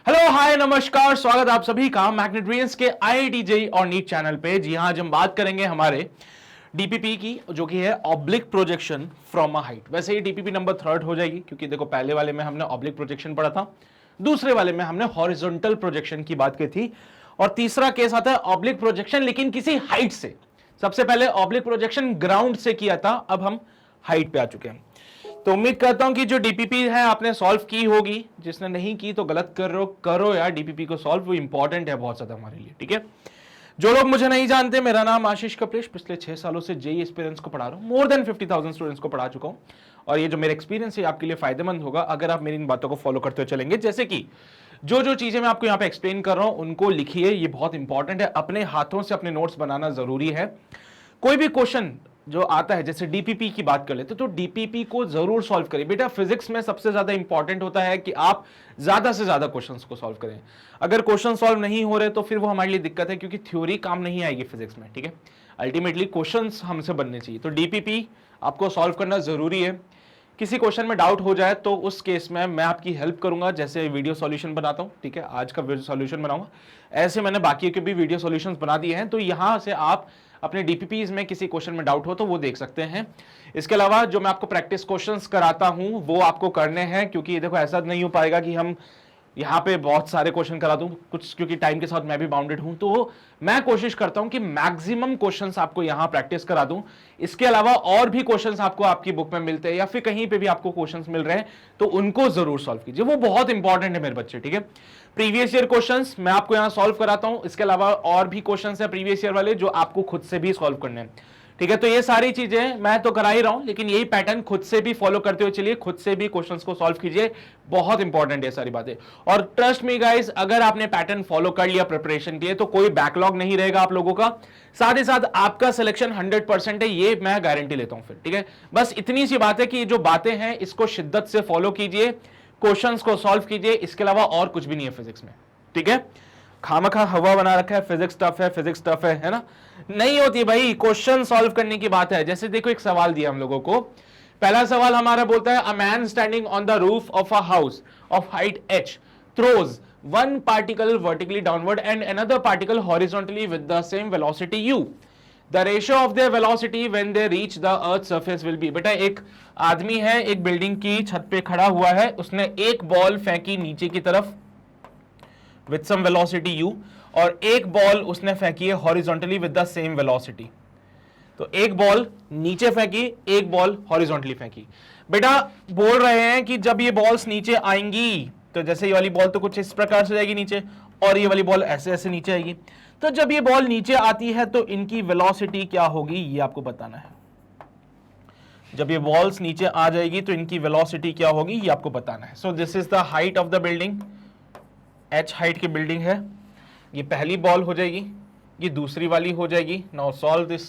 Hello hi नमस्कार, स्वागत आप सभी का मैग्नेट्रियंस के आईआईटी जेईई और नीट चैनल पे। जी हाँ, आज हम बात करेंगे हमारे डीपीपी की, जो कि है oblique projection from a height. वैसे ये डीपीपी नंबर 3 हो जाएगी, क्योंकि देखो पहले वाले में हमने ऑब्लिक प्रोजेक्शन पढ़ा था, दूसरे वाले में हमने हॉरिजॉन्टल प्रोजेक्शन की बात की थी, और तीसरा केस आता है ऑब्लिक प्रोजेक्शन लेकिन किसी हाइट से। सबसे पहले ऑब्लिक प्रोजेक्शन ग्राउंड से किया था, अब हम हाइट पे आ चुके हैं। तो उम्मीद करता हूं कि जो डीपीपी है आपने सॉल्व की होगी। जिसने नहीं की तो गलत करो यार, डीपीपी को सॉल्व, वो इंपॉर्टेंट है बहुत ज्यादा हमारे लिए, ठीक है। जो लोग मुझे नहीं जानते, मेरा नाम आशीष कपलेश, पिछले 6 सालों से जेईई एस्पिरेंट्स को पढ़ा रहा हूं, मोर देन 50,000 स्टूडेंट्स को पढ़ा चुका हूं। और ये जो मेरा एक्सपीरियंस है आपके लिए फायदेमंद होगा अगर आप मेरी इन बातों को फॉलो करते हुए चलेंगे। जैसे कि जो जो चीजें मैं आपको यहाँ पे एक्सप्लेन कर रहा हूं उनको लिखिए, ये बहुत इंपॉर्टेंट है। अपने हाथों से अपने नोट्स बनाना जरूरी है। कोई भी क्वेश्चन जो आता है, जैसे डीपीपी की बात कर लेते तो डीपीपी को जरूर सॉल्व करें। बेटा फिजिक्स में सबसे ज्यादा इंपॉर्टेंट होता है कि आप ज्यादा से ज्यादा क्वेश्चंस को सॉल्व करें। अगर क्वेश्चन सॉल्व नहीं हो रहे तो फिर वो हमारे लिए दिक्कत है, क्योंकि थ्योरी काम नहीं आएगी फिजिक्स में, ठीक है। अल्टीमेटली क्वेश्चंस हमसे बनने चाहिए, तो डीपीपी आपको सॉल्व करना जरूरी है। किसी क्वेश्चन में डाउट हो जाए तो उस केस में मैं आपकी हेल्प करूंगा, जैसे वीडियो सॉल्यूशन बनाता हूं, ठीक है। आज का वीडियो सॉल्यूशन बनाऊंगा, ऐसे मैंने बाकी के भी वीडियो सॉल्यूशंस बना दिए हैं, तो यहां से आप अपने डीपीपीज में किसी क्वेश्चन में डाउट हो तो वो देख सकते हैं। इसके अलावा जो मैं आपको प्रैक्टिस क्वेश्चंस कराता हूं वो आपको करने हैं, क्योंकि देखो ऐसा नहीं हो पाएगा कि हम यहाँ पे बहुत सारे क्वेश्चन करा दूं कुछ, क्योंकि टाइम के साथ मैं भी बाउंडेड हूं। तो मैं कोशिश करता हूं कि मैक्सिमम क्वेश्चंस आपको यहाँ प्रैक्टिस करा दूं। इसके अलावा और भी क्वेश्चंस आपको आपकी बुक में मिलते हैं या फिर कहीं पे भी आपको क्वेश्चंस मिल रहे हैं तो उनको जरूर सॉल्व कीजिए, वो बहुत इंपॉर्टेंट है मेरे बच्चे, ठीक है। प्रीवियस ईयर क्वेश्चंस मैं आपको यहाँ सॉल्व कराता हूं, इसके अलावा और भी क्वेश्चंस है प्रीवियस ईयर वाले जो आपको खुद से भी सॉल्व करने हैं, ठीक है। तो ये सारी चीजें मैं तो करा ही रहा हूं, लेकिन यही पैटर्न खुद से भी फॉलो करते हुए चलिए, खुद से भी क्वेश्चंस को सॉल्व कीजिए, बहुत इंपॉर्टेंट है सारी बातें। और ट्रस्ट मी गाइस, अगर आपने पैटर्न फॉलो कर लिया प्रिपरेशन के लिए तो कोई बैकलॉग नहीं रहेगा आप लोगों का, साथ ही साथ आपका सिलेक्शन 100% है, ये मैं गारंटी लेता हूं फिर, ठीक है। बस इतनी सी बात है कि जो बातें हैं इसको शिद्दत से फॉलो कीजिए, क्वेश्चंस को सॉल्व कीजिए, इसके अलावा और कुछ भी नहीं है फिजिक्स में, ठीक है। खामखा हवा बना रखा है, फिजिक्स टफ है, फिजिक्स टफ है ना, नहीं होती भाई। क्वेश्चन सॉल्व करने की बात है। जैसे देखो एक सवाल दिया हम लोगों को, पहला सवाल हमारा बोलता है a man standing on the roof of a house of height h throws one particle vertically downward and another particle horizontally with the same velocity u. The ratio of their velocity when they reach the earth surface will be. बेटा एक आदमी है, एक building की छत पे खड़ा हुआ है, उसने एक बॉल फेंकी नीचे की तरफ with some velocity u, और एक बॉल उसने फेंकी है horizontally with the same velocity. तो एक बॉल नीचे फेंकी, एक बॉल हॉरिजॉन्टली फेंकी। बेटा बोल रहे हैं कि जब ये बॉल्स नीचे आएंगी तो जैसे ये वाली बॉल तो कुछ इस प्रकार से जाएगी नीचे, और ये वाली बॉल ऐसे ऐसे नीचे आएगी। तो जब ये बॉल नीचे आती है तो इनकी वेलोसिटी क्या होगी ये आपको बताना है। जब ये बॉल्स नीचे आ जाएगी तो इनकी वेलोसिटी क्या होगी ये आपको बताना है। सो this is the height of the building, h height की बिल्डिंग है, ये पहली बॉल हो जाएगी, ये दूसरी वाली हो जाएगी। Now solve this.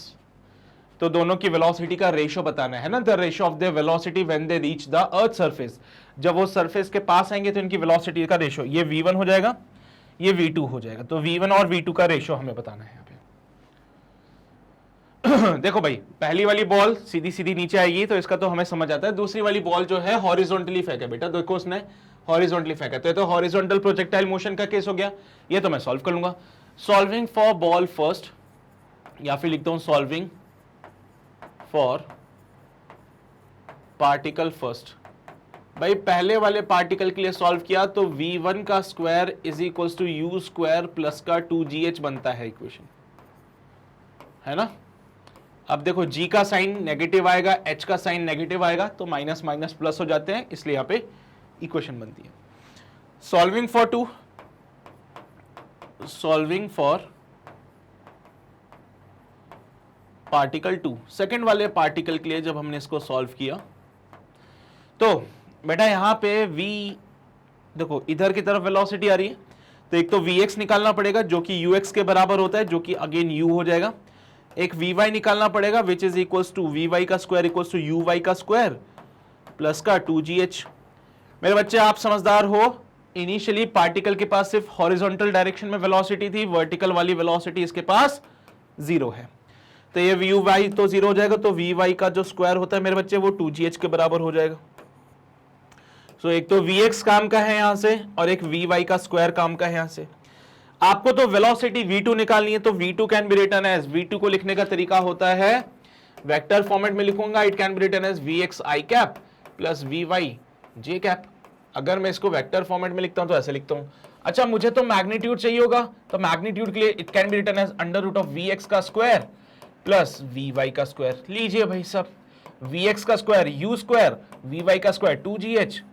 तो दोनों की वेलोसिटी का रेशियो बताना है ना, the ratio of the velocity when they reach the earth surface. जब वो सरफेस के पास आएंगे तो इनकी वेलोसिटी का रेशियो, ये v1 हो जाएगा, ये v2 हो जाएगा। तो v1 और v2 का रेशियो हमें बताना है यहाँ पे। देखो भाई, पहली वाली बॉल सीधी सीधी नीचे आएगी तो इसका तो हमें समझ आता है। दूसरी वाली बॉल जो है हॉरिजॉन्टली फेंके, बेटा देखो उसने हॉरिजॉन्टली फेंका, तो ये तो हॉरिजॉन्टल प्रोजेक्टाइल मोशन का केस हो गया, ये तो मैं सॉल्व कर लूंगा। सॉल्विंग फॉर बॉल फर्स्ट, या फिर लिखता हूं सॉल्विंग फॉर पार्टिकल फर्स्ट। भाई पहले वाले पार्टिकल के लिए सॉल्व किया तो v1 का square is equals to u square plus का 2gh बनता है इक्वेशन, है ना। अब देखो g का साइन नेगेटिव आएगा, h का साइन नेगेटिव आएगा, तो माइनस माइनस प्लस हो जाते हैं, इसलिए यहां पे इक्वेशन बनती है। Solving for 2, solving for particle 2, second वाले पार्टिकल के लिए जब हमने इसको सॉल्व किया तो बेटा यहां पे v, देखो इधर की तरफ वेलोसिटी आ रही है, तो एक तो vx निकालना पड़ेगा जो कि ux के बराबर होता है, जो कि अगेन u हो जाएगा। एक vy निकालना पड़ेगा which is equals to vy का स्क्वायर इक्वल्स टू uy का स्क्वायर प्लस का 2gh। मेरे बच्चे आप समझदार हो, इनिशियली पार्टिकल के पास सिर्फ हॉरिजॉन्टल डायरेक्शन में वेलोसिटी थी, वर्टिकल वाली वेलोसिटी इसके पास 0 है, तो ये vy तो 0 हो जाएगा, तो vy का जो स्क्वायर होता है मेरे बच्चे वो 2gh के बराबर हो जाएगा। सो एक तो vx काम का है यहां से और एक vy का स्क्वायर काम का है यहां से। आपको तो वेलोसिटी v2 निकालनी है, तो v2 can be written as, v2 को लिखने का तरीका होता है वेक्टर फॉर्मेट में लिखूंगा, it can be written as vx i cap plus vy j cap. अगर मैं इसको वेक्टर फॉर्मेट में लिखता हूं तो ऐसे लिखता हूं। अच्छा, मुझे तो मैग्नीट्यूड चाहिए होगा, तो मैग्नीट्यूड के लिए it can be written as under root of vx का स्क्वायर प्लस vy का स्क्वायर। लीजिए भाई सब, vx का स्क्वायर u स्क्वायर, vy का square 2gh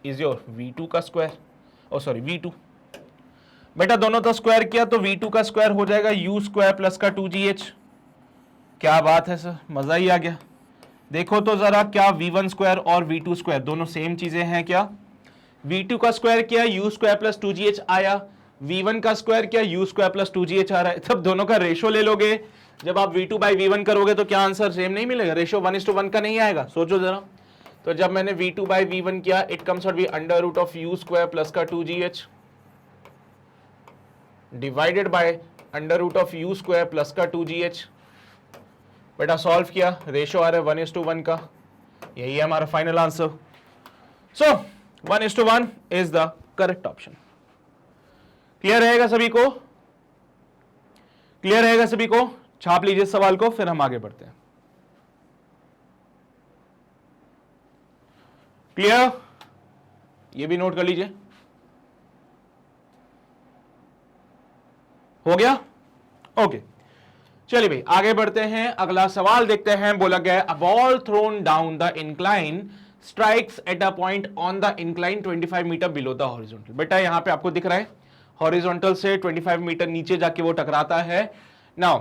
is your v2 का स्क्वायर, ओ सॉरी v2। बेटा दोनों का स्क्वायर किया तो v2 का स्क्वायर हो जाएगा u स्क्वायर प्लस का 2gh। क्या बात है सर, मजा ही आ गया। देखो तो जरा, क्या v1 स्क्वायर और v2 स्क्वायर दोनों सेम चीजें हैं क्या? v2 का स्क्वायर किया u स्क्वायर प्लस 2gh आया, v1 का स्क्वायर किया u स्क्वायर प्लस 2gh आ रहा है। तब दोनों का रेशो ले लोगे, जब आप v2 बाई v1 करोगे तो क्या आंसर सेम नहीं मिलेगा? रेशो 1:1 का नहीं आएगा। सोचो जरा, तो जब मैंने v2 बाई v1 किया, it comes out be under root of u square plus का 2gh divided by under root of u square plus का 2gh। बेटा सॉल्व किया, रेशो आ रहा है 1:1 का, यही है हमारा final answer. So 1:1 is the correct option. Clear रहेगा सभी को? क्लियर रहेगा सभी को? छाप लीजिए सवाल को, फिर हम आगे बढ़ते हैं। क्लियर? ये भी नोट कर लीजिए। हो गया? ओके, चलिए भाई आगे बढ़ते हैं। अगला सवाल देखते हैं। बोला गया a ball thrown down the incline strikes at a point on the incline 25 metre below the horizontal. बेटा यहां पे आपको दिख रहा है हॉरिजॉन्टल से 25 मीटर नीचे जाके वो टकराता है। Now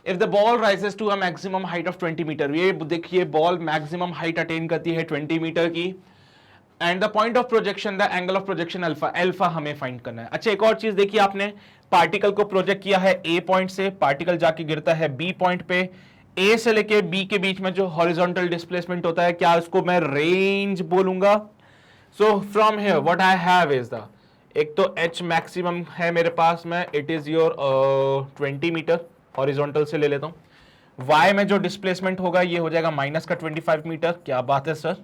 if the ball rises to a maximum height of 20 metre, ये देखिए बॉल मैक्सिमम हाइट अटेन करती है 20 मीटर की, and the point of projection, the angle of projection alpha, alpha हमें फाइंड करना है। अच्छा, एक और चीज देखिए, आपने पार्टिकल को प्रोजेक्ट किया है ए पॉइंट से, पार्टिकल जाके गिरता है बी पॉइंट पे, ए से लेके बी के बीच में जो हॉरिजॉन्टल डिस्प्लेसमेंट होता है, क्या उसको मैं रेंज बोलूंगा? So from here what I have is the, एक तो एच मैक्सिमम है मेरे पास में, it is your 20 metre, horizontal से ले लेता हूं। वाई में जो डिस्प्लेसमेंट होगा ये हो जाएगा माइनस का 25 मीटर। क्या बात है सर।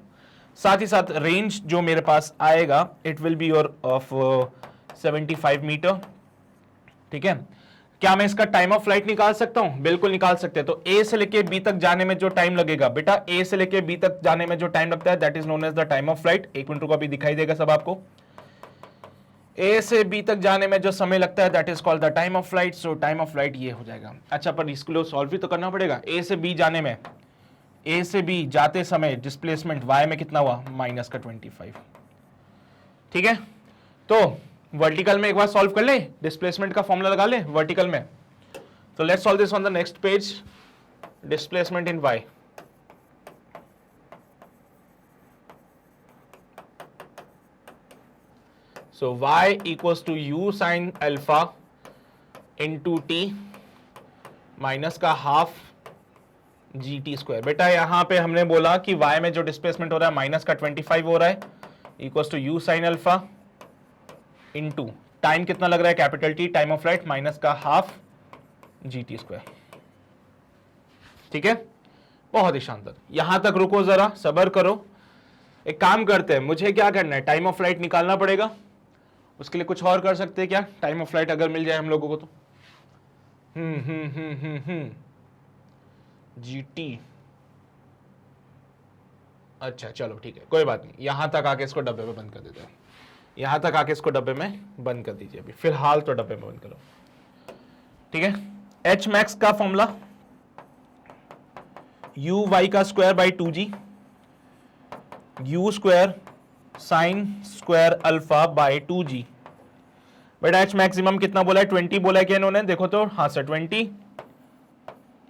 साथ ही साथ रेंज जो मेरे पास आएगा it will be your of 75 metre. ठीक है, क्या मैं इसका टाइम ऑफ फ्लाइट निकाल सकता हूं? बिल्कुल निकाल सकते हैं। तो ए से लेके बी तक जाने में जो टाइम लगेगा, बेटा ए से लेके बी तक जाने में जो टाइम लगता है that is known as the time of flight. एक मिनट को अभी दिखाई देगा सब आपको। ए से बी तक जाने में जो समय लगता है that is called the time of flight. So time of flight ये हो जाएगा। अच्छा, पर इसके लिए सॉल्व भी तो करना पड़ेगा। ए से बी जाने में, ए से बी जाते समय डिस्प्लेसमेंट वाई में कितना हुआ? माइनस का 25। ठीक है, तो वर्टिकल में एक बार सॉल्व कर ले, डिस्प्लेसमेंट का फॉर्मूला लगा ले वर्टिकल में। तो let's solve this on the next page. Displacement in y, so y equals to u sine alpha into t minus का हाफ gt स्क्वायर। बेटा यहां पे हमने बोला कि y में जो डिस्प्लेसमेंट हो रहा है माइनस का 25 हो रहा है, equals to u sine alpha into time कितना लग रहा है? Capital T, time of flight minus का हाफ gt स्क्वायर। ठीक है, बहुत ही शानदार। यहां तक रुको, जरा सब्र करो। एक काम करते हैं, मुझे क्या करना है, टाइम ऑफ फ्लाइट निकालना पड़ेगा। उसके लिए कुछ और कर सकते हैं क्या? टाइम ऑफ फ्लाइट अगर मिल जाए हम लोगों को तो GT। अच्छा चलो ठीक है, कोई बात नहीं। यहां तक आके इसको डब्बे में बंद कर देते हैं। यहां तक आके इसको डब्बे में बंद कर दीजिए अभी फिलहाल, तो डब्बे में बंद करो। ठीक है, एच मैक्स का फॉर्मूला यू वाई का square by 2g, you square sine square alpha by 2g। बेटा एच मैक्सिमम कितना बोला है? 20 बोला है क्या इन्होंने? देखो तो, हाँ sir, 20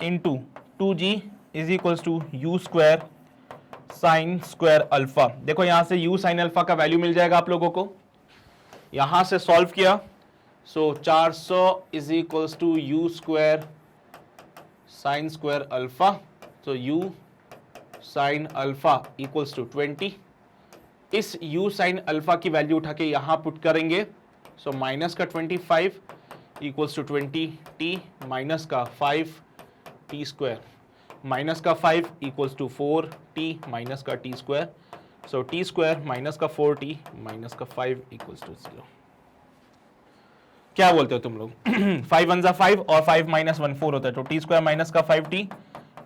into 2g is equals to u square sine square alpha. देखो यहां से u साइन अल्फा का वैल्यू मिल जाएगा आप लोगों को। यहां से सॉल्व किया, so 400 is equals to u square sine square alpha. तो u sine alpha equals to 20। इस u साइन अल्फा की वैल्यू उठा के यहां पुट करेंगे, सो माइनस का 25 इक्वल्स टू 20t माइनस का 5t स्क्वायर, माइनस का 5 इक्वल्स टू 4t माइनस का t square so t square minus का 4t माइनस का 5 इक्वल्स टू 0। क्या बोलते हो तुम लोग? 5 वन जा 5 और 5 माइनस 1 4 होता है, तो टी स्क्वायर माइनस का 5t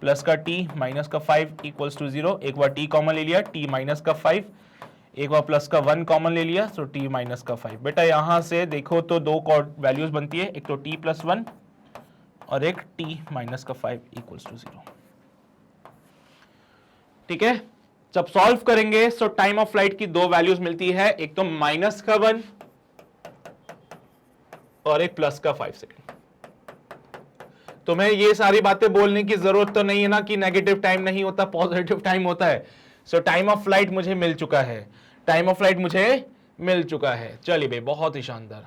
प्लस का t माइनस का 5 इक्वल्स टू 0। एक बार t कॉमन ले लिया, t माइनस का 5, एक बार प्लस का 1 कॉमन ले लिया, सो t माइनस का 5। बेटा यहां से देखो तो दो वैल्यूज बनती है, एक तो t प्लस 1 और एक t माइनस का 5 इक्वल्स टू 0। ठीक है, जब सॉल्व करेंगे सो टाइम ऑफ फ्लाइट की दो वैल्यूज मिलती है, एक तो माइनस का 1 और एक प्लस का 5 सेकेंड। तुम्हें ये सारी बातें बोलने की जरूरत तो नहीं है ना कि नेगेटिव टाइम नहीं होता, पॉजिटिव टाइम होता है। सो टाइम ऑफ फ्लाइट मुझे मिल चुका है, टाइम ऑफ फ्लाइट मुझे मिल चुका है। चलिए भाई, बहुत ही शानदार।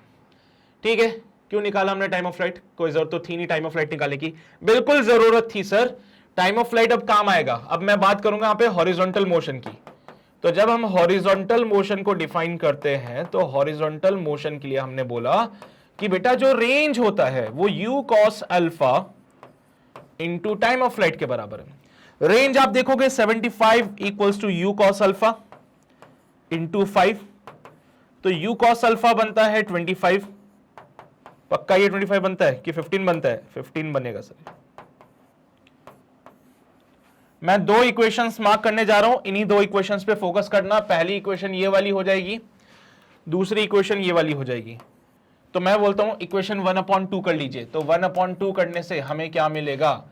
ठीक है, क्यों निकाला हमने टाइम ऑफ फ्लाइट? कोई जरूरत तो थी नहीं टाइम ऑफ फ्लाइट निकालने की? बिल्कुल जरूरत थी सर। टाइम ऑफ फ्लाइट अब काम आएगा। अब मैं बात करूंगा यहाँ पे हॉरिजॉन्टल मोशन की। तो जब हम हॉरिजॉन्टल मोशन को डिफाइन करते हैं तो हॉरिजॉन्टल मोशन के लिए हमने बोला कि बेटा जो रेंज होता है वो u cos alpha into time of flight के बराबर है। रेंज आप देखोगे 75 equals to u cos alpha into 5, तो u cos अल्फा बनता है 25। पक्का ये 25 बनता है कि 15 बनता है? 15 बनेगा सर। मैं दो इक्वेशंस मार्क करने जा रहा हूं, इन्हीं दो इक्वेशंस पे फोकस करना। पहली इक्वेशन ये वाली हो जाएगी, दूसरी इक्वेशन ये वाली हो जाएगी। तो मैं बोलता हूं इक्वेशन 1/2 कर लीजिए। तो 1/2 करने से हमें क्या मिलेगा?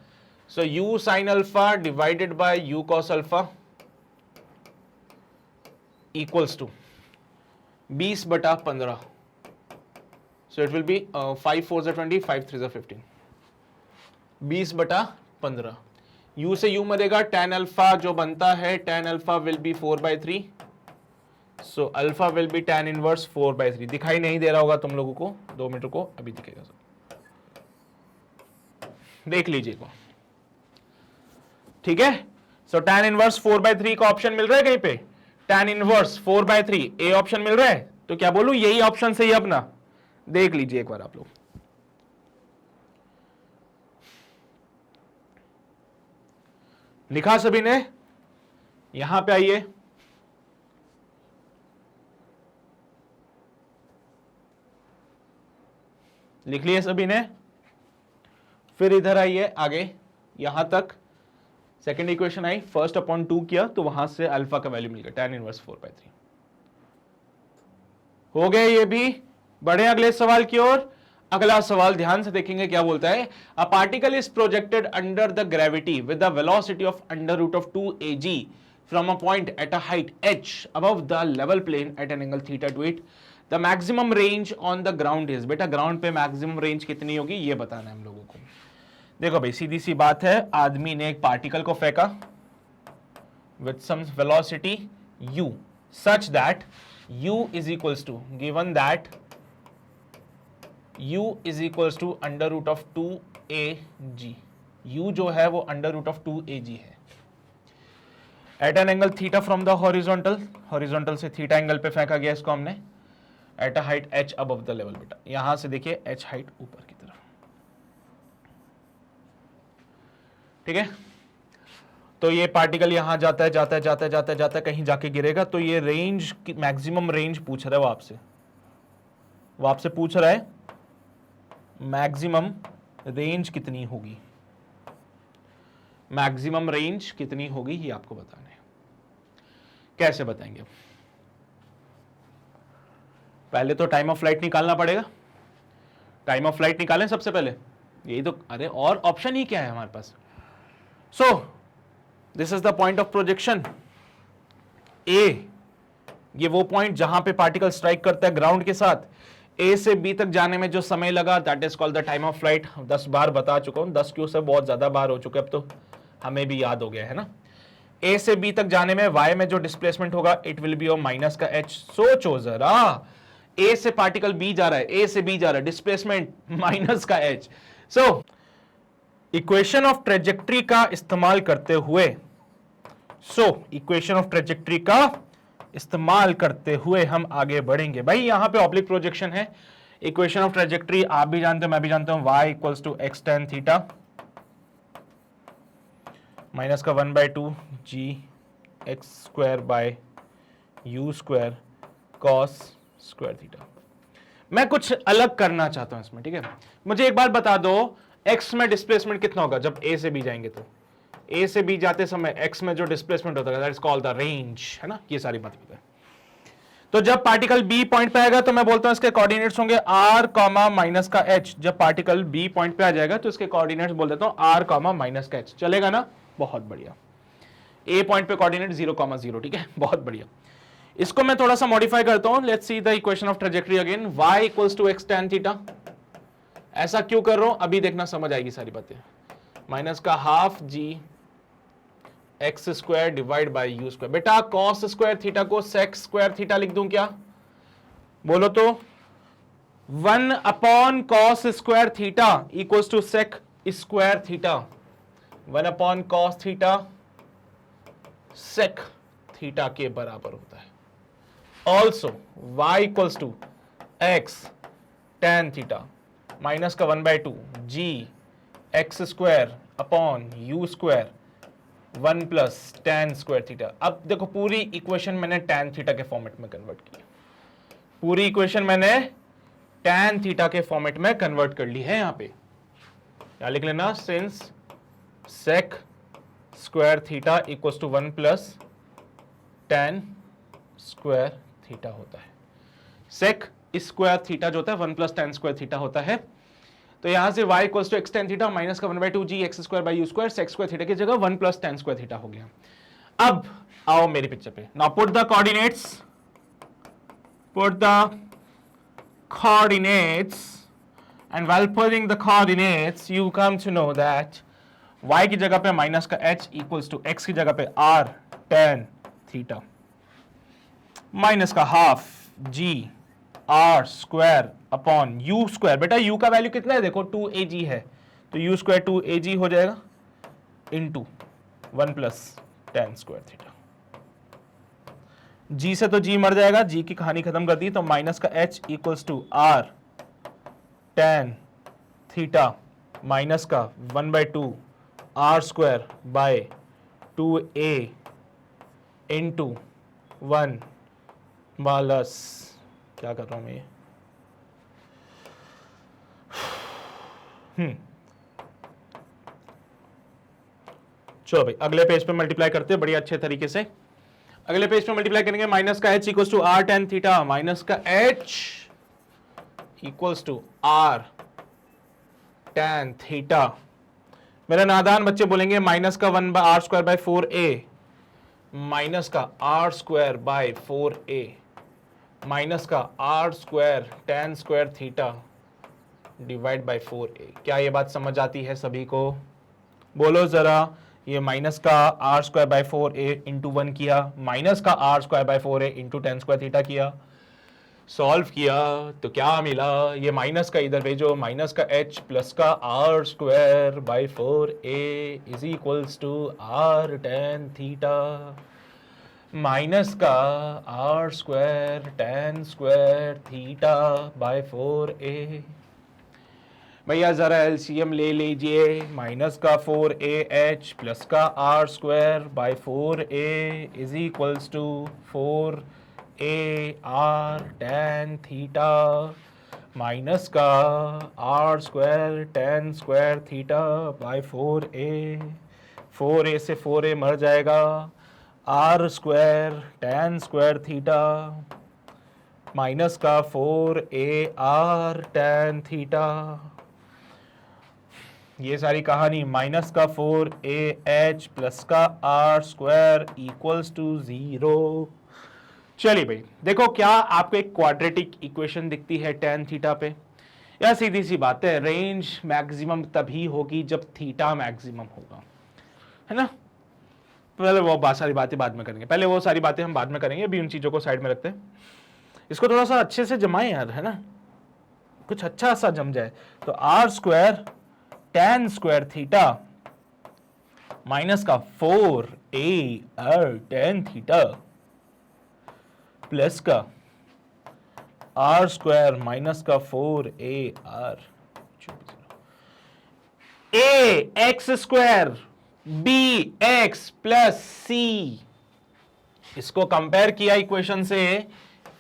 So u sin alpha divided by u cos alpha equals to 20/15। So it will be 5 4 20, 5 3 15, 20/15। u से u मरेगा, tan अल्फा जो बनता है tan alpha will be 4/3। So alpha will be tan inverse 4/3। दिखाई नहीं दे रहा होगा तुम लोगों को, 2 मिनट को, अभी दिखेगा सर, देख लीजिएगा। ठीक है, सो tan इनवर्स 4/3 का ऑप्शन मिल रहा है कहीं पे? tan इनवर्स 4/3 ए ऑप्शन मिल रहा है, तो क्या बोलूं, यही ऑप्शन सही है अपना। देख लीजिए एक बार आप लोग। लिखा सभी ने? यहां पे आइए, लिख लिए सभी ने? फिर इधर आइए आगे, यहां तक सेकेंड इक्वेशन आई, 1/2 किया तो वहां से अल्फा का वैल्यू मिल गया tan इनवर्स 4/3। हो गए ये भी। बढ़े अगले सवाल की ओर। अगला सवाल ध्यान से देखेंगे क्या बोलता है। A particle is projected under the gravity with the velocity of √2 ag from a point at a height h above the level plane at an angle theta to it. The maximum range on the ground is, बेटा ground पे maximum range कितनी होगी ये बताना है हम लोगों को। देखो भाई, सीधी सी बात है, आदमी ने एक पार्टिकल को फेंका with some velocity u such that u is equals to, given that u is equals to √2 ag, u जो है वो √2 ag है, at an angle theta from the horizontal, horizontal से थीटा एंगल पे फेंका गया इसको हमने, at a height h above the level. बेटा यहां से देखिए h हाइट ऊपर की तरफ। ठीक है, तो ये पार्टिकल यहां जाता है जाता है जाता है जाता है जाता है, कहीं जाके गिरेगा, तो ये रेंज मैक्सिमम रेंज पूछ रहा है वो आपसे पूछ रहा है मैक्सिमम रेंज कितनी होगी, मैक्सिमम रेंज कितनी होगी ये आपको बताना है। कैसे बताएंगे? पहले तो टाइम ऑफ फ्लाइट निकालना पड़ेगा। टाइम ऑफ फ्लाइट निकालें सबसे पहले, यही तो, अरे और ऑप्शन ही क्या है हमारे पास। So this is the point of projection A, ये वो पॉइंट जहां पे पार्टिकल स्ट्राइक करता है ग्राउंड के साथ। ए से बी तक जाने में जो समय लगा that is called the time of flight. 10 बार बता चुका हूं, 10 क्यों से बहुत ज्यादा बार हो चुके, अब तो हमें भी याद हो गया है ना। ए से बी तक जाने में वाई में जो डिस्प्लेसमेंट होगा इट विल बी माइनस का एच। सोचो जरा, ए से पार्टिकल बी जा रहा है, ए से बी जा रहा है, डिस्प्लेसमेंट माइनस का H. So equation of trajectory का इस्तेमाल करते हुए, इक्वेशन ऑफ ट्रेजेक्ट्री का इस्तेमाल करते हुए हम आगे बढ़ेंगे। भाई यहां पे ऑब्लिक प्रोजेक्शन है, इक्वेशन ऑफ ट्रेजेक्ट्री आप भी जानते हो मैं भी जानता हूं, y equals to x tan theta minus का 1/2 g x² by u square cos square theta. मैं कुछ अलग करना चाहता हूं इसमें, ठीक है। मुझे एक बात बता दो, x में डिस्प्लेसमेंट कितना होगा जब a से b जाएंगे? तो a से b जाते समय x में जो डिस्प्लेसमेंट होता है that is called the range, है ना। ये सारी बातें पता है। तो जब पार्टिकल b पॉइंट पे आएगा तो मैं बोलता हूं इसके कोऑर्डिनेट्स होंगे r कॉमा माइनस का h। जब पार्टिकल b पॉइंट पे आ जाएगा तो इसके कोऑर्डिनेट्स बोल देता हूं r कॉमा माइनस का h। चलेगा ना? बहुत बढ़िया। a पॉइंट पे कोऑर्डिनेट 0,0, ठीक है, बहुत बढ़िया। इसको मैं थोड़ा सा मॉडिफाई करता हूं। Let's see the equation of trajectory again. y equals to x tan theta. ऐसा क्यों कर रहा हूं अभी देखना, समझ आएगी सारी बातें। माइनस का half g x square divide by u square. बेटा कॉस स्क्वायर थीटा को सेक स्क्वायर थीटा लिख दूं क्या? बोलो तो। 1 upon cos square theta equals to sec square theta. 1 upon cos theta sec theta के बराबर होता है। Also y equals to x tan theta minus का 1/2 g x square upon u square 1 plus tan square theta. अब देखो पूरी equation मैंने tan theta के फॉर्मेट में कन्वर्ट की। पूरी इक्वेशन मैंने tan थीटा के फॉर्मेट में कन्वर्ट कर ली है। यहां पे क्या लिख लेना, since sec square theta equals to 1 plus tan square theta होता है। सेक स्क्वायर थीटा जो होता है 1 प्लस tan स्क्वायर थीटा होता है। तो यहां से y equals to x tan theta minus का 1/2 g x square by u square. Sec square theta की जगह 1 प्लस tan स्क्वायर थीटा हो गया। अब आओ मेरी पिक्चर पे। Now put the coordinates, and while putting the coordinates you come to know that y की जगह पे माइनस का h इक्वल्स टू x की जगह पे r tan थीटा माइनस का half g r square upon u square. बेटा u का वैल्यू कितना है देखो, 2ag है, तो u स्क्वायर 2ag हो जाएगा into 1 plus tan square theta. g से तो g मर जाएगा, g की कहानी खत्म कर दी। तो माइनस का h equals to r tan theta minus का 1/2 r square by 2a into 1 plus, क्या कर रहा हूं मैं, चलो भाई अगले पेज पे मल्टीप्लाई करते हैं बड़ी अच्छे तरीके से। अगले पेज पे मल्टीप्लाई करेंगे। माइनस का h equals to r tan theta minus का h equals to r tan theta. मेरे नादान बच्चे बोलेंगे माइनस का 1 by r square by 4a minus का r square by 4a minus का r square tan square theta divide by 4a। क्या ये बात समझ आती है सभी को? बोलो जरा। ये माइनस का r square by 4a into 1 किया, माइनस का r square by 4a into tan square theta किया, सॉल्व किया तो क्या मिला? ये माइनस का इधर भेजो, माइनस का h प्लस का r square by 4a is equals to r tan theta minus का r square tan square theta by 4a। भैया जरा एलसीएम ले लीजिए। माइनस का 4ah प्लस का r square by 4a is equals to 4a r tan theta minus का r square tan square theta by 4a। 4a से 4a मर जाएगा, r square tan square theta minus का 4a r tan theta. ये सारी कहानी minus का 4ah plus का r स्क्वायर इक्वल्स टू 0। चलिए भाई देखो, क्या आपको एक क्वाड्रेटिक इक्वेशन दिखती है tan थीटा पे? या सीधी सी बात है, रेंज मैक्सिमम तभी होगी जब थीटा मैक्सिमम होगा, है ना। पहले वो सारी बातें बाद में करेंगे, पहले वो सारी बातें हम बाद में करेंगे, अभी उन चीजों को साइड में रखते हैं। इसको थोड़ा सा अच्छे से जमाएं यार, है ना, कुछ अच्छा सा जम जाए। तो r square tan square theta minus का 4a r tan theta plus का r स्क्वायर माइनस का 4a r a x square b x plus c इसको कंपेयर किया इक्वेशन से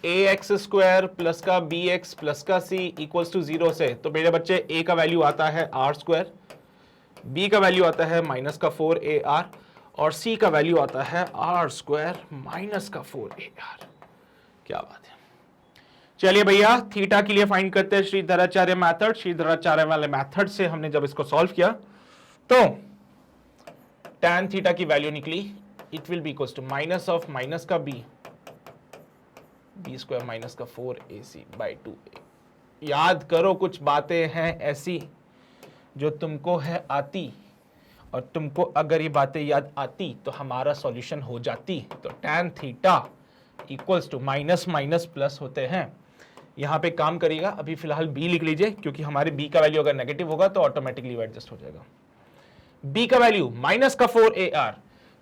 ए एक्स स्क्वायर प्लस का बी एक्स प्लस का सी equals to 0 से, तो मेरे बच्चे ए का वैल्यू आता है आर स्क्वायर, बी का वैल्यू आता है माइनस का 4ar और सी का वैल्यू आता है आर स्क्वायर माइनस का 4ar। क्या बात है। चलिए भैया थीटा के लिए फाइंड करते हैं श्रीधराचार्य मेथड। श्रीधराचार्य वाले मेथड से हमने जब इसको सॉल्व किया तो tan थीटा की वैल्यू निकली, it will be equal to minus of minus का बी स्क्वायर माइनस का 4ac बाई 2a। याद करो कुछ बातें हैं ऐसी जो तुमको है आती, और तुमको अगर ये बातें याद आती तो हमारा सॉल्यूशन हो जाती। तो tan theta equals to minus minus plus होते हैं। यहां पे काम करिएगा, अभी फिलहाल b लिख लीजिए क्योंकि हमारे b का वैल्यू अगर नेगेटिव होगा तो ऑटोमेटिकली एडजस्ट हो जाएगा। b का वैल्यू माइनस का 4ar,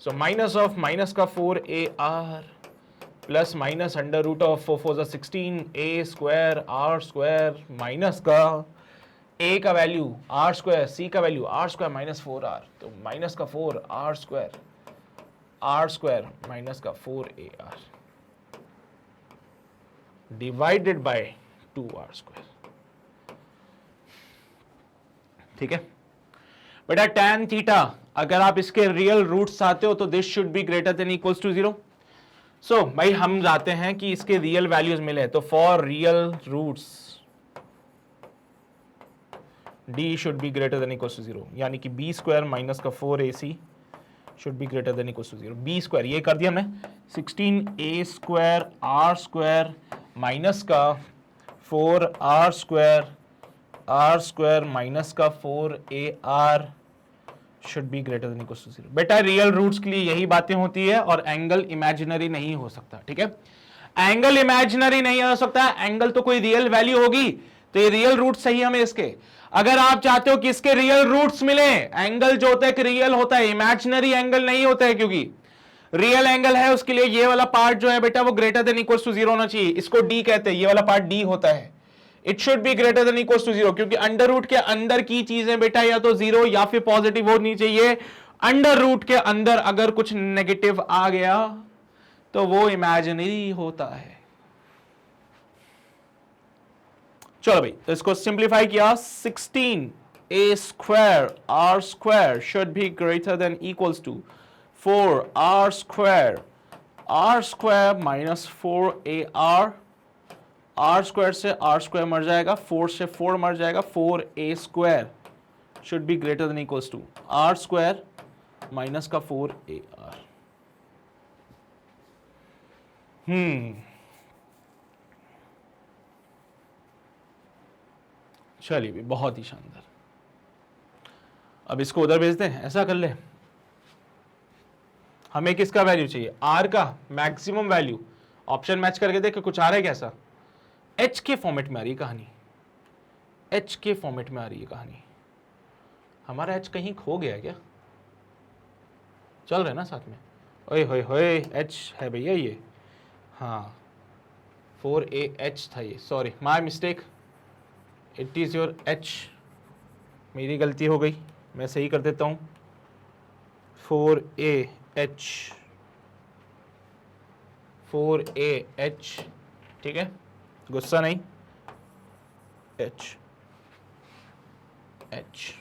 so minus of minus का 4ar plus minus under root of 4 4 16 a square r square minus का a का वैल्यू आर स्क्वायर, c का value r square minus 4r, तो minus का 4r स्क्वायर माइनस का 4ar divided by 2r square. ठीक है बेटा, tan थीटा अगर आप इसके रियल रूट्स आते हो तो this should be greater than equals to 0। So भाई हम जाते हैं कि इसके रियल वैल्यूज मिले, तो for real roots d should be greater than equals to 0, यानी कि b स्क्वायर माइनस का 4ac should be greater than equals to 0। b square ये कर दिया हमने 16a square r square minus का 4r स्क्वायर माइनस का 4ar should be greater than equal to 0। बेटा रियल रूट्स के लिए यही बातें होती है और एंगल इमेजिनरी नहीं हो सकता। ठीक है, एंगल इमेजिनरी नहीं हो सकता, एंगल तो कोई रियल वैल्यू होगी, तो ये रियल रूट सही हमें इसके। अगर आप चाहते हो कि इसके रियल रूट्स मिले, एंगल जो होता है कि रियल होता है, इमेजिनरी एंगल नहीं होता है, क्योंकि रियल एंगल है उसके लिए ये वाला पार्ट जो है बेटा वो ग्रेटर देन इक्वल टू 0 होना चाहिए। इसको d कहते हैं, ये वाला पार्ट d होता है। It should be greater than equal to 0 क्योंकि अंडर रूट के अंदर की चीजें बेटा या तो 0 या फिर पॉजिटिव होनी चाहिए। अंडर रूट के अंदर अगर कुछ नेगेटिव आ गया तो वो इमेजिनरी होता है। चलो भाई, तो इसको सिंप्लीफाई किया, 16a square r square should be greater than equals to 4r square minus 4ar, r square से r स्क्वायर मर जाएगा, 4 से 4 मर जाएगा, 4a square should be greater than equals to r square minus का 4ar। चलिए भी, बहुत ही शानदार। अब इसको उधर भेज दें, ऐसा कर ले। हमें किसका वैल्यू चाहिए? आर का मैक्सिमम वैल्यू। ऑप्शन मैच करके देख कुछ आ रहा है कैसा? एच के फॉर्मेट में आ रही है कहानी, एच के फॉर्मेट में आ रही है कहानी। हमारा एच कहीं खो गया क्या? चल रहे ना साथ में? ओए होए होए, एच है भैया ये, हाँ 4AH था ये, sorry my mistake, it is your H, मेरी गलती हो गई, मैं सही कर देता हूँ। 4AH, 4AH, ठीक है, गुस्सा नहीं, H H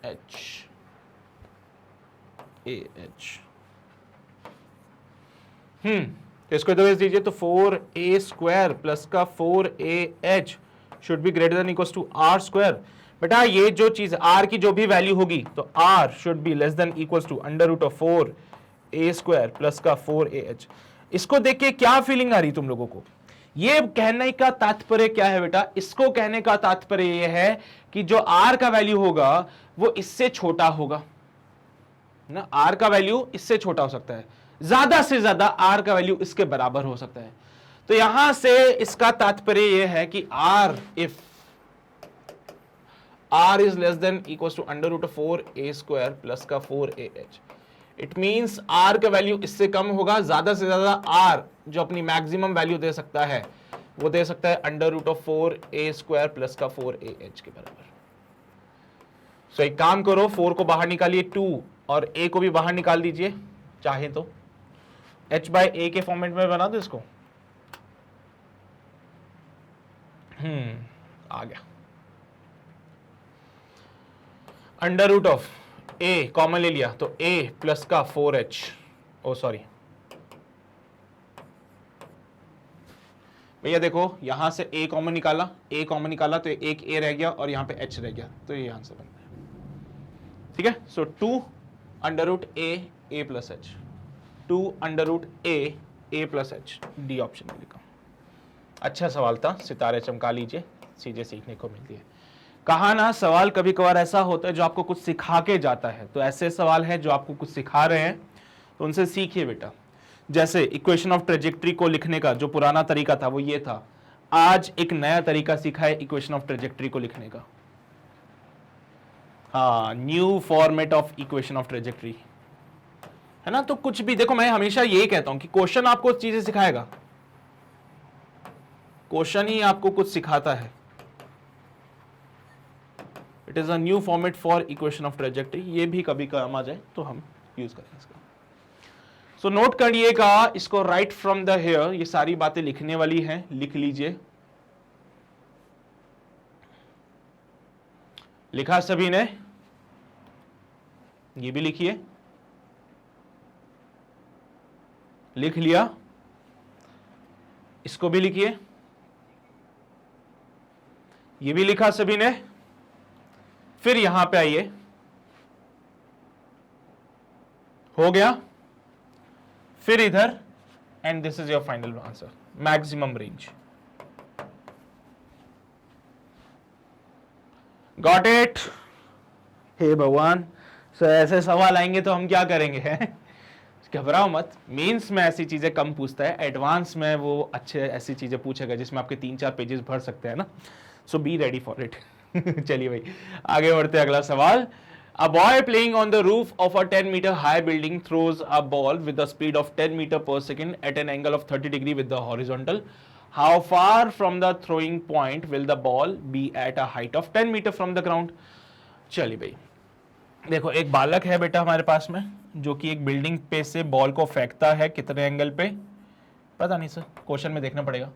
H AH। तो इसको इधर भेज दीजिए, तो 4a स्क्वायर प्लस का 4AH should be greater than equals to r square. बेटा ये जो चीज r की जो भी वैल्यू होगी तो r should be less than equals to under root of 4a square plus का 4AH। इसको देख के क्या फीलिंग आ रही तुम लोगों को? ये कहने का तात्पर्य क्या है बेटा? इसको कहने का तात्पर्य ये है कि जो r का वैल्यू होगा वो इससे छोटा होगा ना, r का वैल्यू इससे छोटा हो सकता है, ज्यादा से ज्यादा r का वैल्यू इसके बराबर हो सकता है। तो यहां से इसका तात्पर्य यह है कि r if r is less than equals to under root of 4a square plus का 4AH, इट मींस r का वैल्यू इससे कम होगा। ज्यादा से ज्यादा r जो अपनी मैक्सिमम वैल्यू दे सकता है वो दे सकता है under root of 4a square plus का 4AH के बराबर। सो एक काम करो, 4 को बाहर निकालिए 2 और ए को भी बाहर निकाल दीजिए चाहे तो, h/a के फॉर्मेट में बना दो इसको। आ गया। Under root of a common ले लिया तो a प्लस का 4h, ओ सॉरी भैया देखो यहां से a कॉमन निकाला, तो एक a रह गया और यहां पे h रह गया, तो ये आंसर बन गया। ठीक है, so 2 under root a plus h, 2 under root a plus h, D option में लिखा। अच्छा सवाल था, सितारे चमका लीजिए, चीजें सीखने को मिलती है। कहा ना सवाल कभी कभार ऐसा होता है जो आपको कुछ सिखा के जाता है, तो ऐसे सवाल है जो आपको कुछ सिखा रहे हैं तो उनसे सीखिए बेटा। जैसे इक्वेशन ऑफ ट्रेजेक्ट्री को लिखने का जो पुराना तरीका था वो ये था, आज एक नया तरीका सीखा है इक्वेशन ऑफ ट्रेजेक्ट्री को लिखने का। हाँ, new format of equation of trajectory, है ना। तो कुछ भी देखो, मैं हमेशा यही कहता हूं कि क्वेश्चन आपको चीजें सिखाएगा, क्वेश्चन ही आपको कुछ सिखाता है। It is a new format for equation of trajectory, ये भी कभी काम आ जाए तो हम यूज करेंगे इसका। सो नोट करिएगा इसको, राइट फ्रॉम द हेयर, ये सारी बातें लिखने वाली हैं, लिख लीजिए। लिखा सभी ने? ये भी लिखिए, लिख लिया, इसको भी लिखिए, ये भी लिखा सभी ने। फिर यहां पे आइए, हो गया, फिर इधर, and this is your final answer, maximum range. Got it? हे भगवान, सो ऐसे सवाल आएंगे तो हम क्या करेंगे, हैं? घबराओ मत, मेंस में ऐसी चीजें कम पूछता है, एडवांस में वो अच्छे ऐसी चीजें पूछेगा जिसमें आपके 3-4 पेजेस भर सकते हैं ना। सो बी रेडी फॉर इट। चलिए भाई आगे बढ़ते हैं, अगला सवाल। A boy playing on the roof of a 10-meter high building throws a ball with a speed of 10 meters per second at an angle of 30 degrees with the horizontal. How far from the throwing point will the ball be at a height of 10 meters from the ground? चलिए भाई देखो, एक बालक है बेटा हमारे पास में जो कि एक बिल्डिंग पे से बॉल को फेंकता है, कितने एंगल पे पता नहीं सर, क्वेश्चन में देखना पड़ेगा।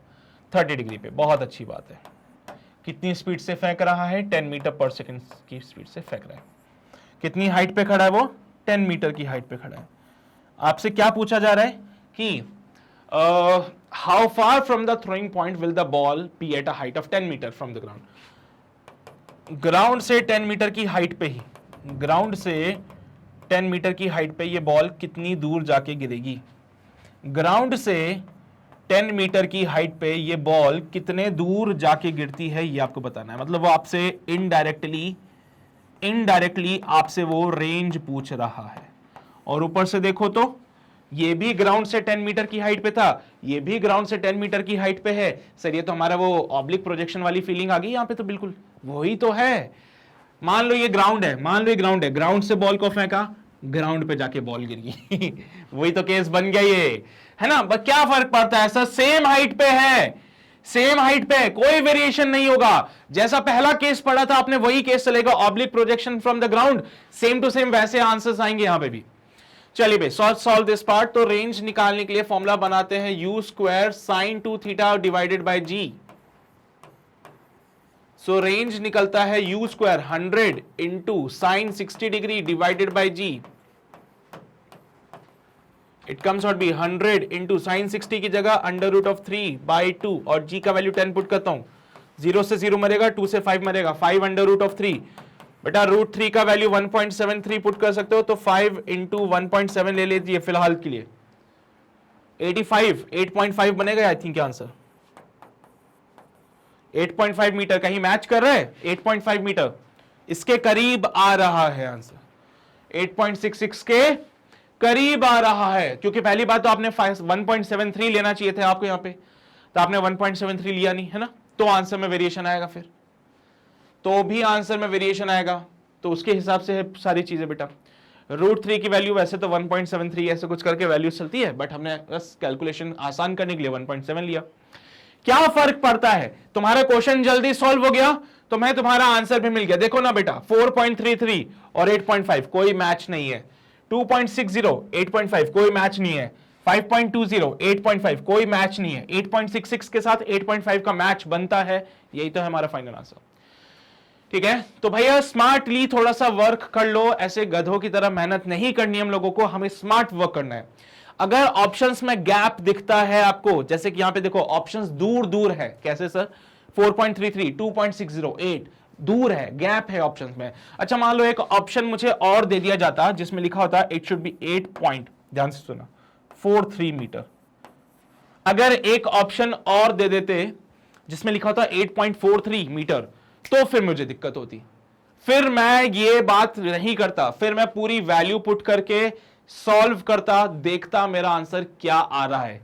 30 डिग्री पे, बहुत अच्छी बात है। कितनी स्पीड से फेंक रहा है? 10 मीटर पर सेकंड की स्पीड से फेंक रहा है। कितनी हाइट पे खड़ा है वो? 10 मीटर की हाइट पे खड़ा है। आपसे क्या पूछा जा रहा है कि how far from the throwing point will the ball be at a height of 10 metre from the ground. Ground से 10 मीटर की हाइट पे ही, ग्राउंड से 10 मीटर की हाइट पे ये बॉल कितनी दूर जाके गिरेगी? ग्राउंड से 10 मीटर की हाइट पे ये बॉल कितने दूर जाके गिरती है ये आपको बताना है। मतलब वो आपसे इनडायरेक्टली आपसे वो रेंज पूछ रहा है। और ऊपर से देखो तो ये भी ग्राउंड से 10 मीटर की हाइट पे था, ये भी ग्राउंड से 10 मीटर की हाइट पे है। सर ये तो हमारा वो ऑब्लिक प्रोजेक्शन वाली फीलिंग आ गई यहाँ पे, तो बिल्कुल वही तो है। मान लो ये ग्राउंड है, मान लो ये ग्राउंड है, ग्राउंड से बॉल को फेंका, ग्राउंड पे जाके बॉल गिर गई। वही तो केस बन गया ये, है ना। बस क्या फर्क पड़ता है सर, सेम हाइट पे है, सेम हाइट पे, कोई वेरिएशन नहीं होगा। जैसा पहला केस पढ़ा था आपने वही केस चलेगा, oblique projection from the ground, same to same वैसे आंसर्स आएंगे यहां पे भी। चलिए भाई सॉल्व दिस पार्ट। तो रेंज निकालने के लिए फॉर्मूला बनाते हैं, u स्क्वायर साइन 2 थीटा divided by g। So range निकलता है u square 100 into sine 60 degree divided by g। It comes out be 100 into sine 60 की जगह अंडर रूट ऑफ 3/2 और g का वैल्यू 10 पुट करता हूं, 0 से 0 मरेगा, 2 से 5 मरेगा, 5 अंडर रूट ऑफ 3। बेटा रूट 3 का वैल्यू 1.73 पुट कर सकते हो, तो 5 इंटू 1.7 ले लीजिए फिलहाल के लिए, 85 8.5 बनेगा आई थिंक आंसर। 8.5 मीटर कहीं मैच कर रहे हैं? 8.5 मीटर इसके करीब आ रहा है आंसर, 8.66 के करीब आ रहा है। क्योंकि पहली बात तो आपने 1.73 लेना चाहिए थे आपको यहाँ पे, तो आपने 1.73 लिया नहीं, है ना, तो आंसर में वेरिएशन आएगा, फिर तो भी आंसर में वेरिएशन आएगा। तो उसके हिसाब से है सारी चीजें बेटा। रूट 3 की वैल्यू वैसे तो 1.73 ऐसे कुछ करके वैल्यू चलती है, बट हमने बस कैलकुलेशन आसान करने के लिए 1.7 लिया। क्या फर्क पड़ता है? तुम्हारा क्वेश्चन जल्दी सॉल्व हो गया तो मैं तुम्हारा आंसर भी मिल गया। देखो ना बेटा 4.33 और 8.5 कोई मैच नहीं है। 2.60 8.5 कोई मैच नहीं है, 5.20 8.5 कोई मैच नहीं है, 8.66 के साथ 8.5 का मैच बनता है, यही तो है हमारा फाइनल आंसर। ठीक है, तो भैया स्मार्टली थोड़ा सा वर्क कर लो, ऐसे गधों की तरह मेहनत नहीं करनी हम लोगों को, हमें स्मार्ट वर्क करना है। अगर ऑप्शंस में गैप दिखता है आपको, जैसे कि यहां पे देखो ऑप्शंस दूर दूर है, कैसे सर 4.33 2.60 8 दूर है, गैप है ऑप्शंस में। अच्छा मान लो एक ऑप्शन मुझे और दे दिया जाता जिसमें लिखा होता इट शुड बी 8 पॉइंट, ध्यान से सुना, 43 मीटर। अगर एक ऑप्शन और दे देते जिसमें लिखा होता 8.43 मीटर, तो फिर मुझे दिक्कत होती, फिर मैं ये बात नहीं करता, फिर मैं पूरी वैल्यू पुट करके सॉल्व करता, देखता मेरा आंसर क्या आ रहा है।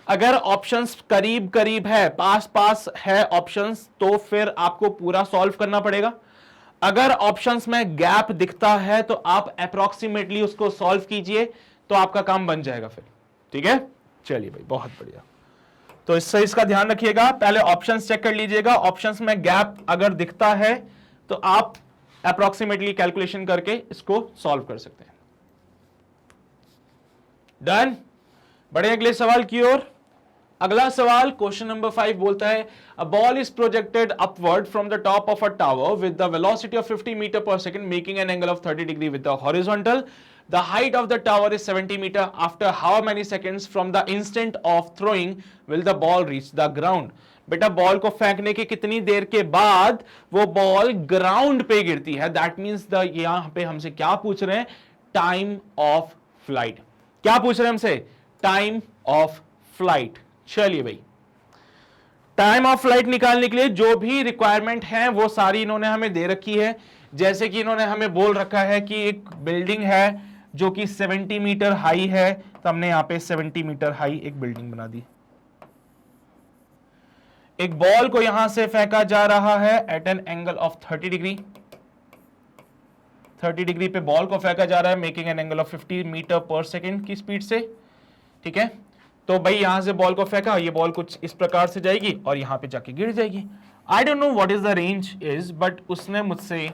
अगर ऑप्शंस करीब करीब है, पास पास है ऑप्शंस, तो फिर आपको पूरा सॉल्व करना पड़ेगा। अगर ऑप्शंस में गैप दिखता है तो आप अप्रोक्सीमेटली उसको सॉल्व कीजिए, तो आपका काम बन जाएगा फिर। ठीक है, चलिए भाई बहुत बढ़िया। तो इसका ध्यान रखिएगा, पहले ऑप्शंस चेक कर लीजिएगा, ऑप्शंस में गैप अगर दिखता है तो आप अप्रोक्सीमेटली कैलकुलेशन करके इसको सॉल्व कर सकते हैं। डन, बढ़े अगले सवाल की ओर। अगला सवाल क्वेश्चन नंबर 5 बोलता है a ball is projected upward from the top of a tower with the velocity of 50 metre per second making an angle of 30 degree with the horizontal. The height of the tower is 70 meter. After how many seconds from the instant of throwing will the ball reach the ground? बेटा ball को फेंकने के कितनी देर के बाद वो ball ground पे गिरती है, दैट मींस द यहां पे हमसे क्या पूछ रहे हैं, टाइम ऑफ फ्लाइट। क्या पूछ रहे हैं हमसे, टाइम ऑफ फ्लाइट। चलिए भाई, टाइम ऑफ फ्लाइट निकालने के लिए जो भी रिक्वायरमेंट है वो सारी इन्होंने हमें दे रखी है। जैसे कि इन्होंने हमें बोल रखा है कि एक बिल्डिंग है जो कि 70 मीटर हाई है, तो हमने यहां पे 70 मीटर हाई एक बिल्डिंग बना दी। एक बॉल को यहां से फेंका जा रहा है at an angle of 30 degree, 30 degree पे बॉल को फेंका जा रहा है making an angle of 50 metre per second की स्पीड से। ठीक है, तो भाई यहां से बॉल को फेंका, ये बॉल कुछ इस प्रकार से जाएगी और यहां पे जाके गिर जाएगी। I don't know what is the range is, but उसने मुझसे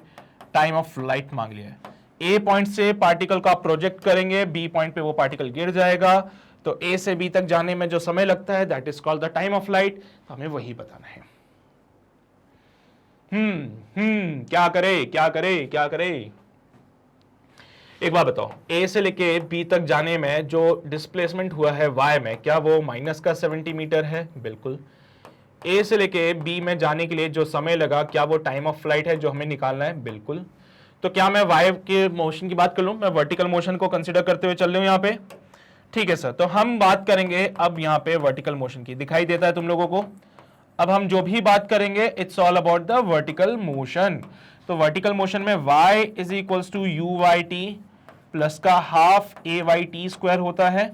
टाइम ऑफ फ्लाइट मांग लिया है। ए पॉइंट से पार्टिकल का प्रोजेक्ट करेंगे, बी पॉइंट पे वो पार्टिकल गिर जाएगा, तो ए से बी तक जाने में जो समय लगता है that is called the time of flight. तो हमें वही बताना है। क्या करे क्या करे क्या करे, एक बात बताओ, ए से लेके बी तक जाने में जो डिस्प्लेसमेंट हुआ है वाई में, क्या वो माइनस का 70 मीटर है? बिल्कुल। ए से लेके बी में जाने के लिए जो समय लगा, क्या वो टाइम ऑफ फ्लाइट है जो हमें निकालना है? बिल्कुल। तो क्या मैं वाई के मोशन की बात कर लूं, मैं वर्टिकल मोशन को कंसीडर करते हुए चल रहा हूं यहां पे। ठीक है सर, तो हम बात करेंगे अब यहां पे वर्टिकल मोशन की, दिखाई देता है तुम लोगों को। अब हम जो भी बात करेंगे it's all about the vertical motion. तो वर्टिकल मोशन में y is equals to you Y T plus का हाफ ए वाई टी स्क्वायर होता है।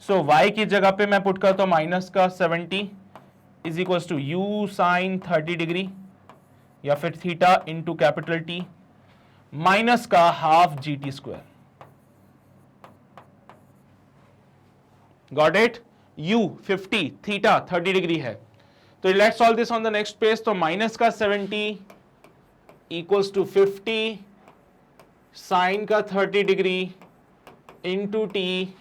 सो y की जगह पे मैं पुट करता हूं माइनस का 70 is equals to U sine 30 degree या फिर theta into capital T minus का half G T square. Got it? u 50, theta 30 degree है। तो let's solve this on the next page. तो माइनस का 70 इक्वल्स टू 50 साइन का 30 degree into t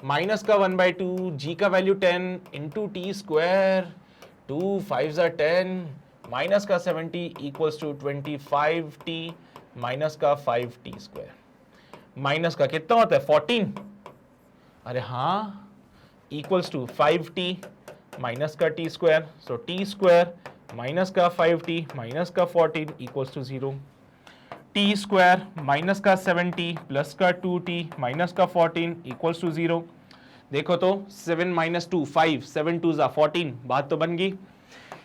minus का 1/2 जी का value 10 into t square 2 5 10 minus का 70 equals to 25 T minus का 5 T square. Minus का कितना होता है 14, अरे हाँ, इक्वल्स टू 5 टी माइनस का t square. So t square minus का 5t माइनस का 14 equals to 0। T square minus का 7t प्लस का 2t माइनस का 14 इक्वल्स टू 0। देखो तो 7 माइनस 2 5, 7 2 14, बात तो बन गई।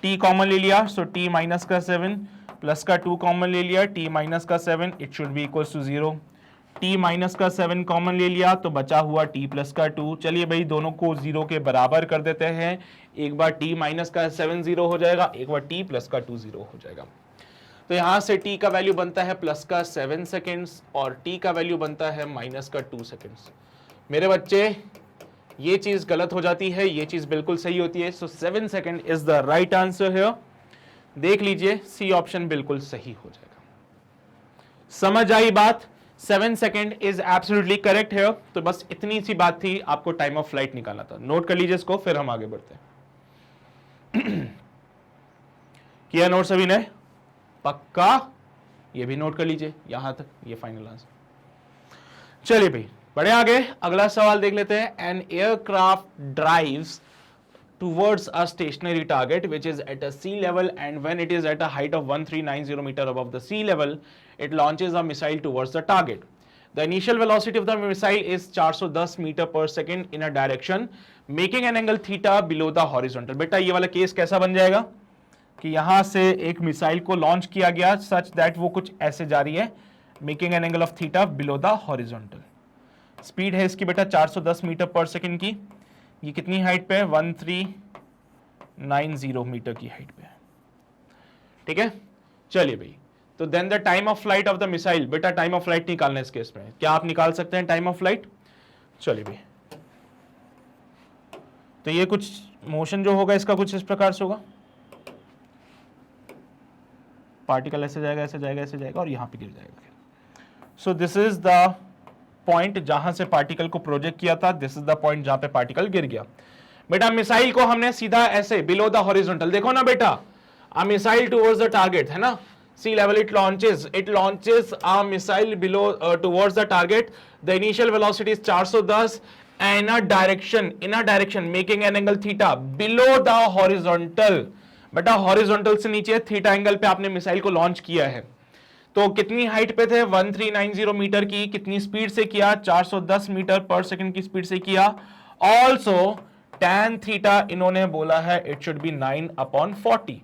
t कॉमन ले लिया, सो t माइनस का 7 प्लस का 2 कॉमन ले लिया, t माइनस का 7 it should be equals to 0। t minus का 7 कॉमन ले लिया तो बचा हुआ t प्लस का 2। चलिए भाई दोनों को 0 के बराबर कर देते हैं। एक बार t माइनस का 7 0 हो जाएगा, एक बार t प्लस का 2 0 हो जाएगा। तो यहां से t का वैल्यू बनता है प्लस का 7 सेकेंड्स और t का वैल्यू बनता है माइनस का 2 सेकेंड्स। मेरे बच्चे ये चीज गलत हो जाती है, ये चीज बिल्कुल सही होती है। सो 7 second is the right answer here. देख लीजिए सी ऑप्शन बिल्कुल सही हो जाएगा। समझ आई बात? 7 सेकेंड इज एब्सोल्युटली करेक्ट है। तो बस इतनी सी बात थी, आपको टाइम ऑफ फ्लाइट निकालना था। नोट कर लीजिए इसको, फिर हम आगे बढ़ते हैं। किया नोट सभी ने? पक्का? ये भी नोट कर लीजिए यहां तक, ये फाइनल आंसर। चलिए भाई बढ़े आगे, अगला सवाल देख लेते हैं। An aircraft drives towards a stationary target which is at a sea level, and when it is at a height of 1390 meter above the sea level, it launches a missile towards the target. The initial velocity of the missile is 410 meter per second in a direction making an angle theta below the horizontal. बेटा ये वाला case कैसा बन जाएगा कि यहां से एक मिसाइल को लॉन्च किया गया सच दैट वो कुछ ऐसे जा रही है, making an angle of theta below the horizontal. Speed है इसकी बेटा 410 मीटर पर सेकंड की। ये कितनी हाइट पे है? 1390 मीटर की हाइट पे है। ठीक है, चलिए भाई। तो then the time of flight of the missile, बेटा टाइम ऑफ फ्लाइट निकालना है इस केस में। क्या आप निकाल सकते हैं टाइम ऑफ फ्लाइट? चलिए भाई, तो ये कुछ मोशन जो होगा इसका कुछ इस प्रकार से होगा। पार्टिकल ऐसे जाएगा, ऐसे जाएगा, ऐसे जाएगा और यहां पे गिर जाएगा। सो दिस इज द पॉइंट जहां से पार्टिकल को प्रोजेक्ट किया था, दिस इज द पॉइंट जहां पे पार्टिकल गिर गया। बेटा मिसाइल को हमने सीधा ऐसे बिलो द हॉरिजॉन्टल, देखो ना बेटा, a missile towards the target है ना, sea level it launches a missile below towards the target, the initial velocity is 410 in a direction making an angle theta below the horizontal. बेटा horizontal से नीचे theta angle पे आपने missile को launch किया है। तो कितनी हाइट पे थे? 1390 मीटर की। कितनी स्पीड से किया? 410 मीटर पर सेकंड की स्पीड से किया। ऑल्सो tan थीटा इन्होंने बोला है it should B 9/40।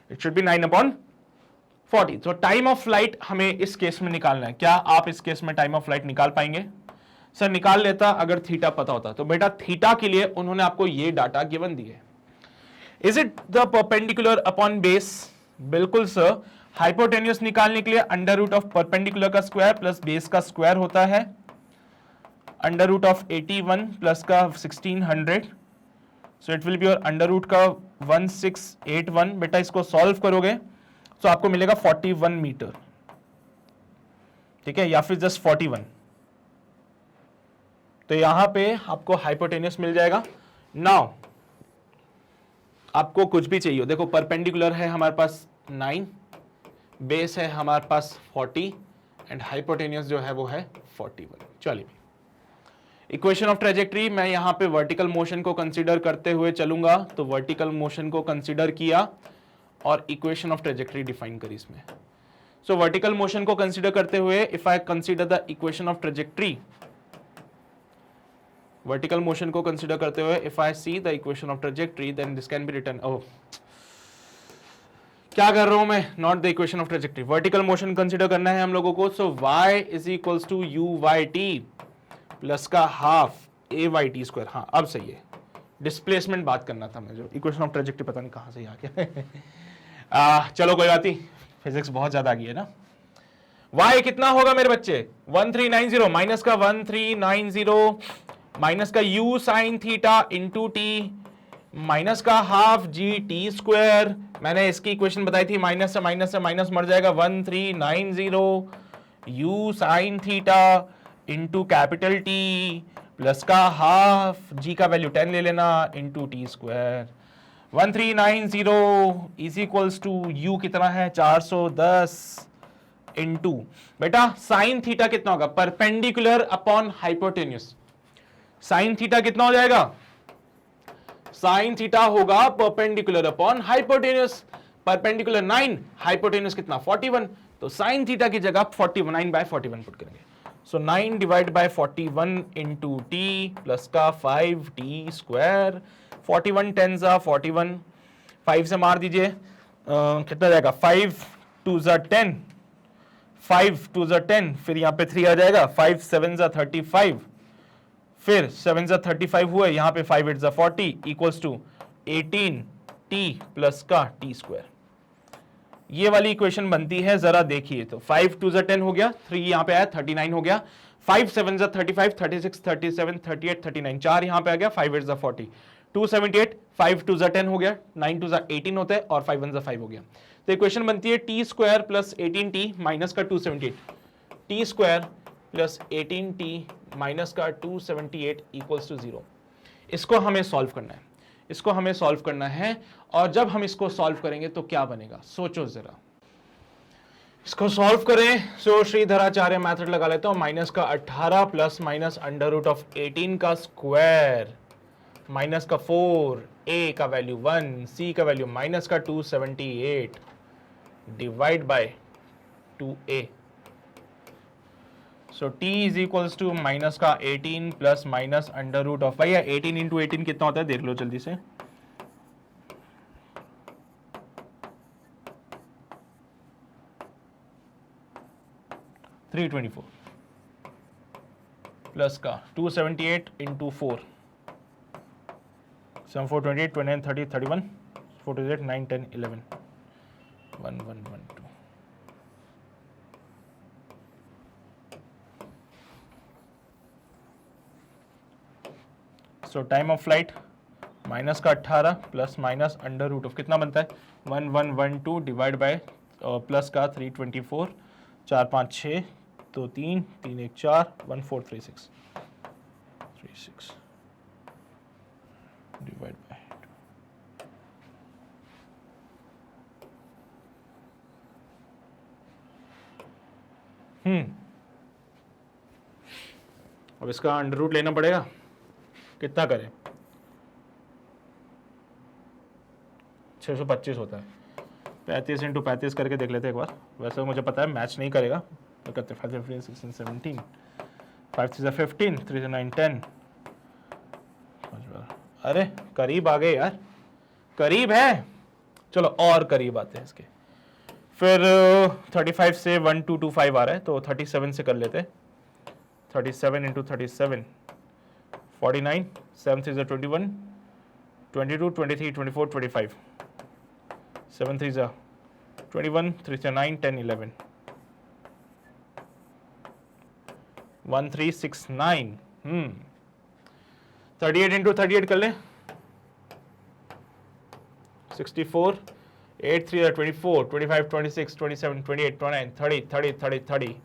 It should B 9/40। तो टाइम ऑफ फ्लाइट हमें इस केस में निकालना है। क्या आप इस केस में टाइम ऑफ फ्लाइट निकाल पाएंगे? सर निकाल लेता अगर थीटा पता होता। तो बेटा थीटा के लिए उन्होंने आपको ये डाटा गिवन दिए। Is it the perpendicular upon base? बिल्कुल सर। हाइपोटेन्यूस निकालने के लिए अंडर रूट ऑफ परपेंडिकुलर का स्क्वायर प्लस बेस का स्क्वायर होता है। अंडर रूट ऑफ 81 प्लस का 1600, so it will be your under root का 1681। बेटा इसको सॉल्व करोगे तो आपको मिलेगा 41 मीटर। ठीक है, या फिर जस्ट 41। तो यहां पे आपको हाइपोटेन्यूस मिल जाएगा। नाउ आपको कुछ भी चाहिए, देखो परपेंडिकुलर है हमारे पास 9, बेस है हमारे पास 40 एंड हाइपोटेन्यूस जो है वो है 41। चलिए इक्वेशन ऑफ ट्रेजेक्ट्री, मैं यहां पे वर्टिकल मोशन को कंसीडर करते हुए चलूंगा। तो वर्टिकल मोशन को कंसीडर किया और इक्वेशन ऑफ ट्रेजेक्ट्री डिफाइन करी इसमें। सो वर्टिकल मोशन को कंसीडर करते हुए if I consider the equation of trajectory, vertical motion को कंसीडर करते हुए if I see the equation of trajectory then this can be written, oh क्या कर रहा हूं मैं, not the equation of trajectory, vertical motion consider करना है हम लोगों को। So y is equals to you Y T plus का हाफ ए वाई टी स्क्वायर। हाँ अब सही है, डिस्प्लेसमेंट बात करना था मैं, जो इक्वेशन ऑफ ट्रेजेक्ट्री पता नहीं कहां से आ गया। चलो कोई बात नहीं, फिजिक्स बहुत ज्यादा आ गई है ना। y कितना होगा मेरे बच्चे? 1390 माइनस का 1390 माइनस का u sine theta into t minus का हाफ जी टी स्क्वायर। मैंने इसकी इक्वेशन बताई थी, माइनस से माइनस मर जाएगा। 1390 u sine theta into capital T plus का हाफ जी का वैल्यू 10 ले लेना into t square. 1390 is equals to u कितना है? 410 इंटू, बेटा साइन थीटा कितना होगा? Perpendicular upon hypotenuse. Sine theta कितना हो जाएगा? साइन थीटा होगा perpendicular upon hypotenuse. Perpendicular 9, hypotenuse कितना? 41। तो साइन थीटा की जगह 49/41 पुट करेंगे। सो 9 divide by 41 into T plus का 5t स्क्वायर। 41 10 जा 41, 5 से मार दीजिए, कितना जाएगा? 5 2 जा 10, 5 2 जा 10, फिर यहाँ पे 3 आ जाएगा। 5 7 जा 35, फिर 7 जा 35 हुए, यहाँ पे 5 8 जा 40 इक्वल्स टू 18t प्लस का टी स्क्वायर। ये वाली इक्वेशन बनती है, जरा देखिए तो। 5 2 जा 10 हो गया, 3 यहाँ पे आया 39 हो गया, 5 7 जा 35, 36 37 38 39, 4 यहाँ पे आ गया, 5 8 जा 40, 278, 5 2 जा 10 हो गया, 9 2 जा 18 होता है और 5 1 जा 5 हो गया। तो इक्वेशन बनती है T square plus 18t minus का 278। T square plus 18t minus का 278 इक्वल्स टू 0। इसको हमें सॉल्व करना है, इसको हमें सॉल्व करना है। और जब हम इसको सॉल्व करेंगे तो क्या बनेगा, सोचो जरा। इसको सॉल्व करें, सो श्रीधराचार्य मेथड लगा लेता हूं। माइनस का 18 plus minus under root of 18 का स्क्वायर माइनस का 4, a का वैल्यू 1, c का वैल्यू माइनस का 278 divide by 2a। So t is equals to minus का 18 plus minus under root of, भैया 18 इंटू 18 कितना होता है देख लो जल्दी से। प्लस का 278 into 4, 7 4 28 29 30 31 48 9 10 11 1 1 1 2। So time of flight minus का 18 plus minus under root of कितना बनता है 1112 डिवाइड बाय प्लस का 324 4 5 6 2 3 3 1 4 1 4 3 6 डिवाइड बाय 2। अब इसका अंडर रूट लेना पड़ेगा, कितना करें 625 होता है। 35 इंटू 35 करके देख लेते हैं एक बार। वैसे तो मुझे पता है मैच नहीं करेगा, तो करते 5 15 16 17 5 3 15 3 9 10। अरे करीब आ गए यार, करीब है। चलो और करीब आते हैं इसके। फिर 35 से 1225 आ रहा है तो 37 से कर लेते हैं। 37 इंटू 37 49 7 3 21 22 23 24 25 7 3 21 3 9 10 11 1369। 38 इंटू 38 कर ले 64 8 3 24 25 26 27 28 29 30 30 30 30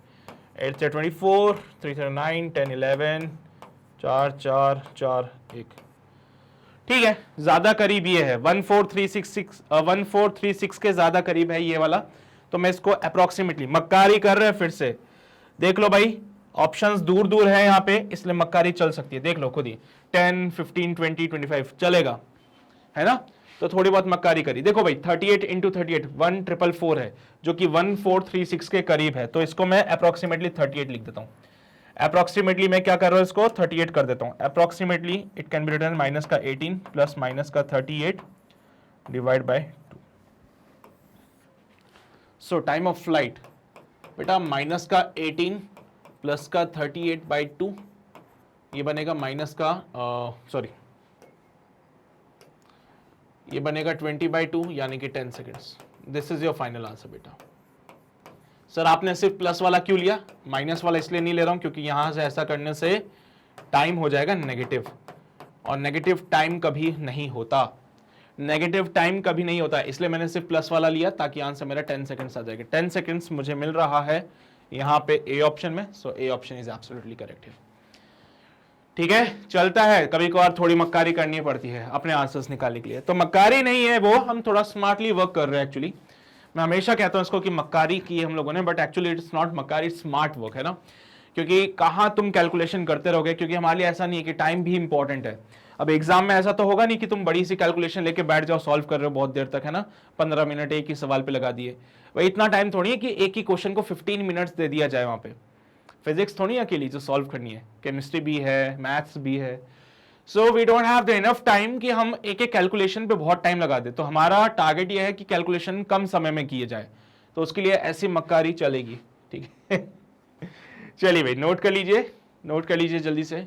8 3 24 3 9 10 11 4 4 4 1। ठीक है, ज्यादा करीब ये है 1436 के ज्यादा करीब है ये वाला। तो मैं इसको अप्रोक्सीमेटली मक्कारी कर रहे हैं, फिर से देख लो भाई, ऑप्शंस दूर दूर है यहाँ पे, इसलिए मक्कारी चल सकती है। देख लो खुद ही 10 15 20 25 चलेगा, है ना। तो थोड़ी बहुत मक्कारी करी। देखो भाई 38 इंटू 38 1444 है, जो कि 1436 के करीब है। तो इसको मैं अप्रोक्सीमेटली 38 लिख देता हूँ। अप्रोक्सीमेटली मैं क्या कर रहा हूँ, इसको 38 कर देता हूँ। Approximately it can be written minus का 18 प्लस माइनस का 38 divide by 2। So time of flight बेटा माइनस का 18 प्लस का 38 बाई 2, ये बनेगा माइनस का सॉरी ये बनेगा 20 बाई 2 यानी कि 10 seconds. This is your final answer बेटा। सर आपने सिर्फ प्लस वाला क्यों लिया, माइनस वाला इसलिए नहीं ले रहा हूं क्योंकि यहां से ऐसा करने से टाइम हो जाएगा नेगेटिव, और नेगेटिव टाइम कभी नहीं होता, नेगेटिव टाइम कभी नहीं होता, इसलिए मैंने सिर्फ प्लस वाला लिया ताकि आंसर मेरा 10 सेकंड्स आ जाएगा। 10 सेकंड्स मुझे मिल रहा है यहां पे ए ऑप्शन में। So A option is absolutely correct है। ठीक है, चलता है, कभी कभार थोड़ी मक्कारी करनी पड़ती है अपने आंसर्स निकालने के लिए। तो मक्कारी नहीं है वो, हम थोड़ा स्मार्टली वर्क कर रहे हैं एक्चुअली। मैं हमेशा कहता हूं इसको कि मक्कारी की है हम लोगों ने, बट एक्चुअली इट्स नॉट मक्कारी, स्मार्ट वर्क है ना। क्योंकि कहां तुम कैलकुलेशन करते रहोगे, क्योंकि हमारे लिए ऐसा नहीं है कि टाइम भी इंपॉर्टेंट है। अब एग्जाम में ऐसा तो होगा नहीं कि तुम बड़ी सी कैलकुलेशन लेके बैठ जाओ, सॉल्व कर रहे हो बहुत देर तक, है ना, 15 मिनट एक ही सवाल पे लगा दिए। भाई इतना टाइम थोड़ी है कि एक ही क्वेश्चन को 15 मिनट्स दे दिया जाए। वहां पे फिजिक्स थोड़ी अकेली जो सॉल्व करनी है, केमिस्ट्री भी है, मैथ्स भी है। So we don't have the enough time कि हम एक एक कैलकुलेशन पे बहुत टाइम लगा दे। तो हमारा टारगेट ये है कि कैलकुलेशन कम समय में किए जाए, तो उसके लिए ऐसी मक्कारी चलेगी। ठीक है चलिए भाई नोट कर लीजिए, नोट कर लीजिए जल्दी से।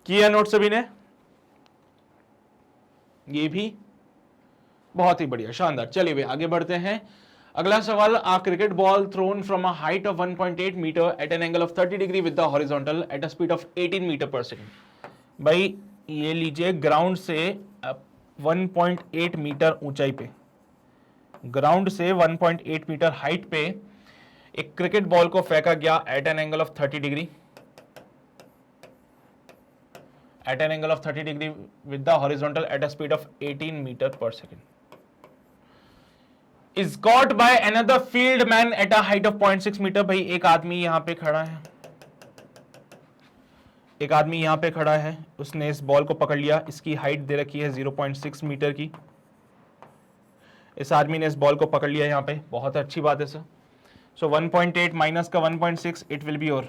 किया नोट सभी ने? ये भी बहुत ही बढ़िया, शानदार। चलिए भाई आगे बढ़ते हैं। अगला सवाल, a cricket ball thrown from a height of 1.8 metre at an angle of 30 degree with the horizontal at a speed of 18 metre per second. भाई ये लीजिए, ग्राउंड से 1.8 मीटर ऊंचाई पे, ग्राउंड से 1.8 मीटर हाइट पे एक क्रिकेट बॉल को फेंका गया at an angle of 30 degree, at an angle of 30 degree with the horizontal at a speed of 18 meter per second, is caught by another field man at a height of 0.6 meter. भाई एक आदमी यहां पे खड़ा है, एक आदमी यहां पे खड़ा है, उसने इस बॉल को पकड़ लिया, इसकी हाइट दे रखी है 0.6 मीटर की, इस आदमी ने इस बॉल को पकड़ लिया यहां पे, बहुत अच्छी बात है सर. सो 1.8 माइनस का 1.6, इट विल बी और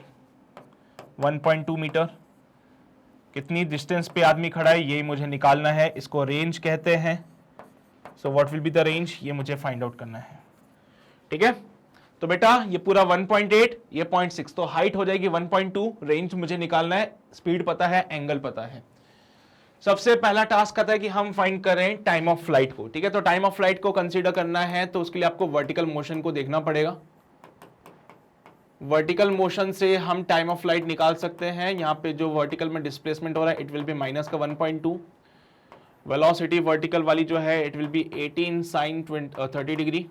1.2 मीटर. कितनी डिस्टेंस पे आदमी खड़ा है ये मुझे निकालना है, इसको रेंज कहते हैं. So what will be the range, ये मुझे फाइंड आउट करना है. ठीक है, तो बेटा ये पूरा 1.8, ये 0.6, तो हाइट हो जाएगी 1.2, रेंज मुझे निकालना है, स्पीड पता है, एंगल पता है. सबसे पहला टास्क आता है कि हम फाइंड करें टाइम ऑफ फ्लाइट को. ठीक है, तो टाइम ऑफ फ्लाइट को कंसीडर करना है तो उसके लिए आपको वर्टिकल मोशन को देखना पड़ेगा. वर्टिकल मोशन से हम टाइम ऑफ फ्लाइट निकाल सकते हैं. यहाँ पे जो वर्टिकल में डिस्प्लेसमेंट हो रहा है इट विल बी माइनस का 1.2. वेलोसिटी वर्टिकल वाली जो है it will be 18 sine 30 degree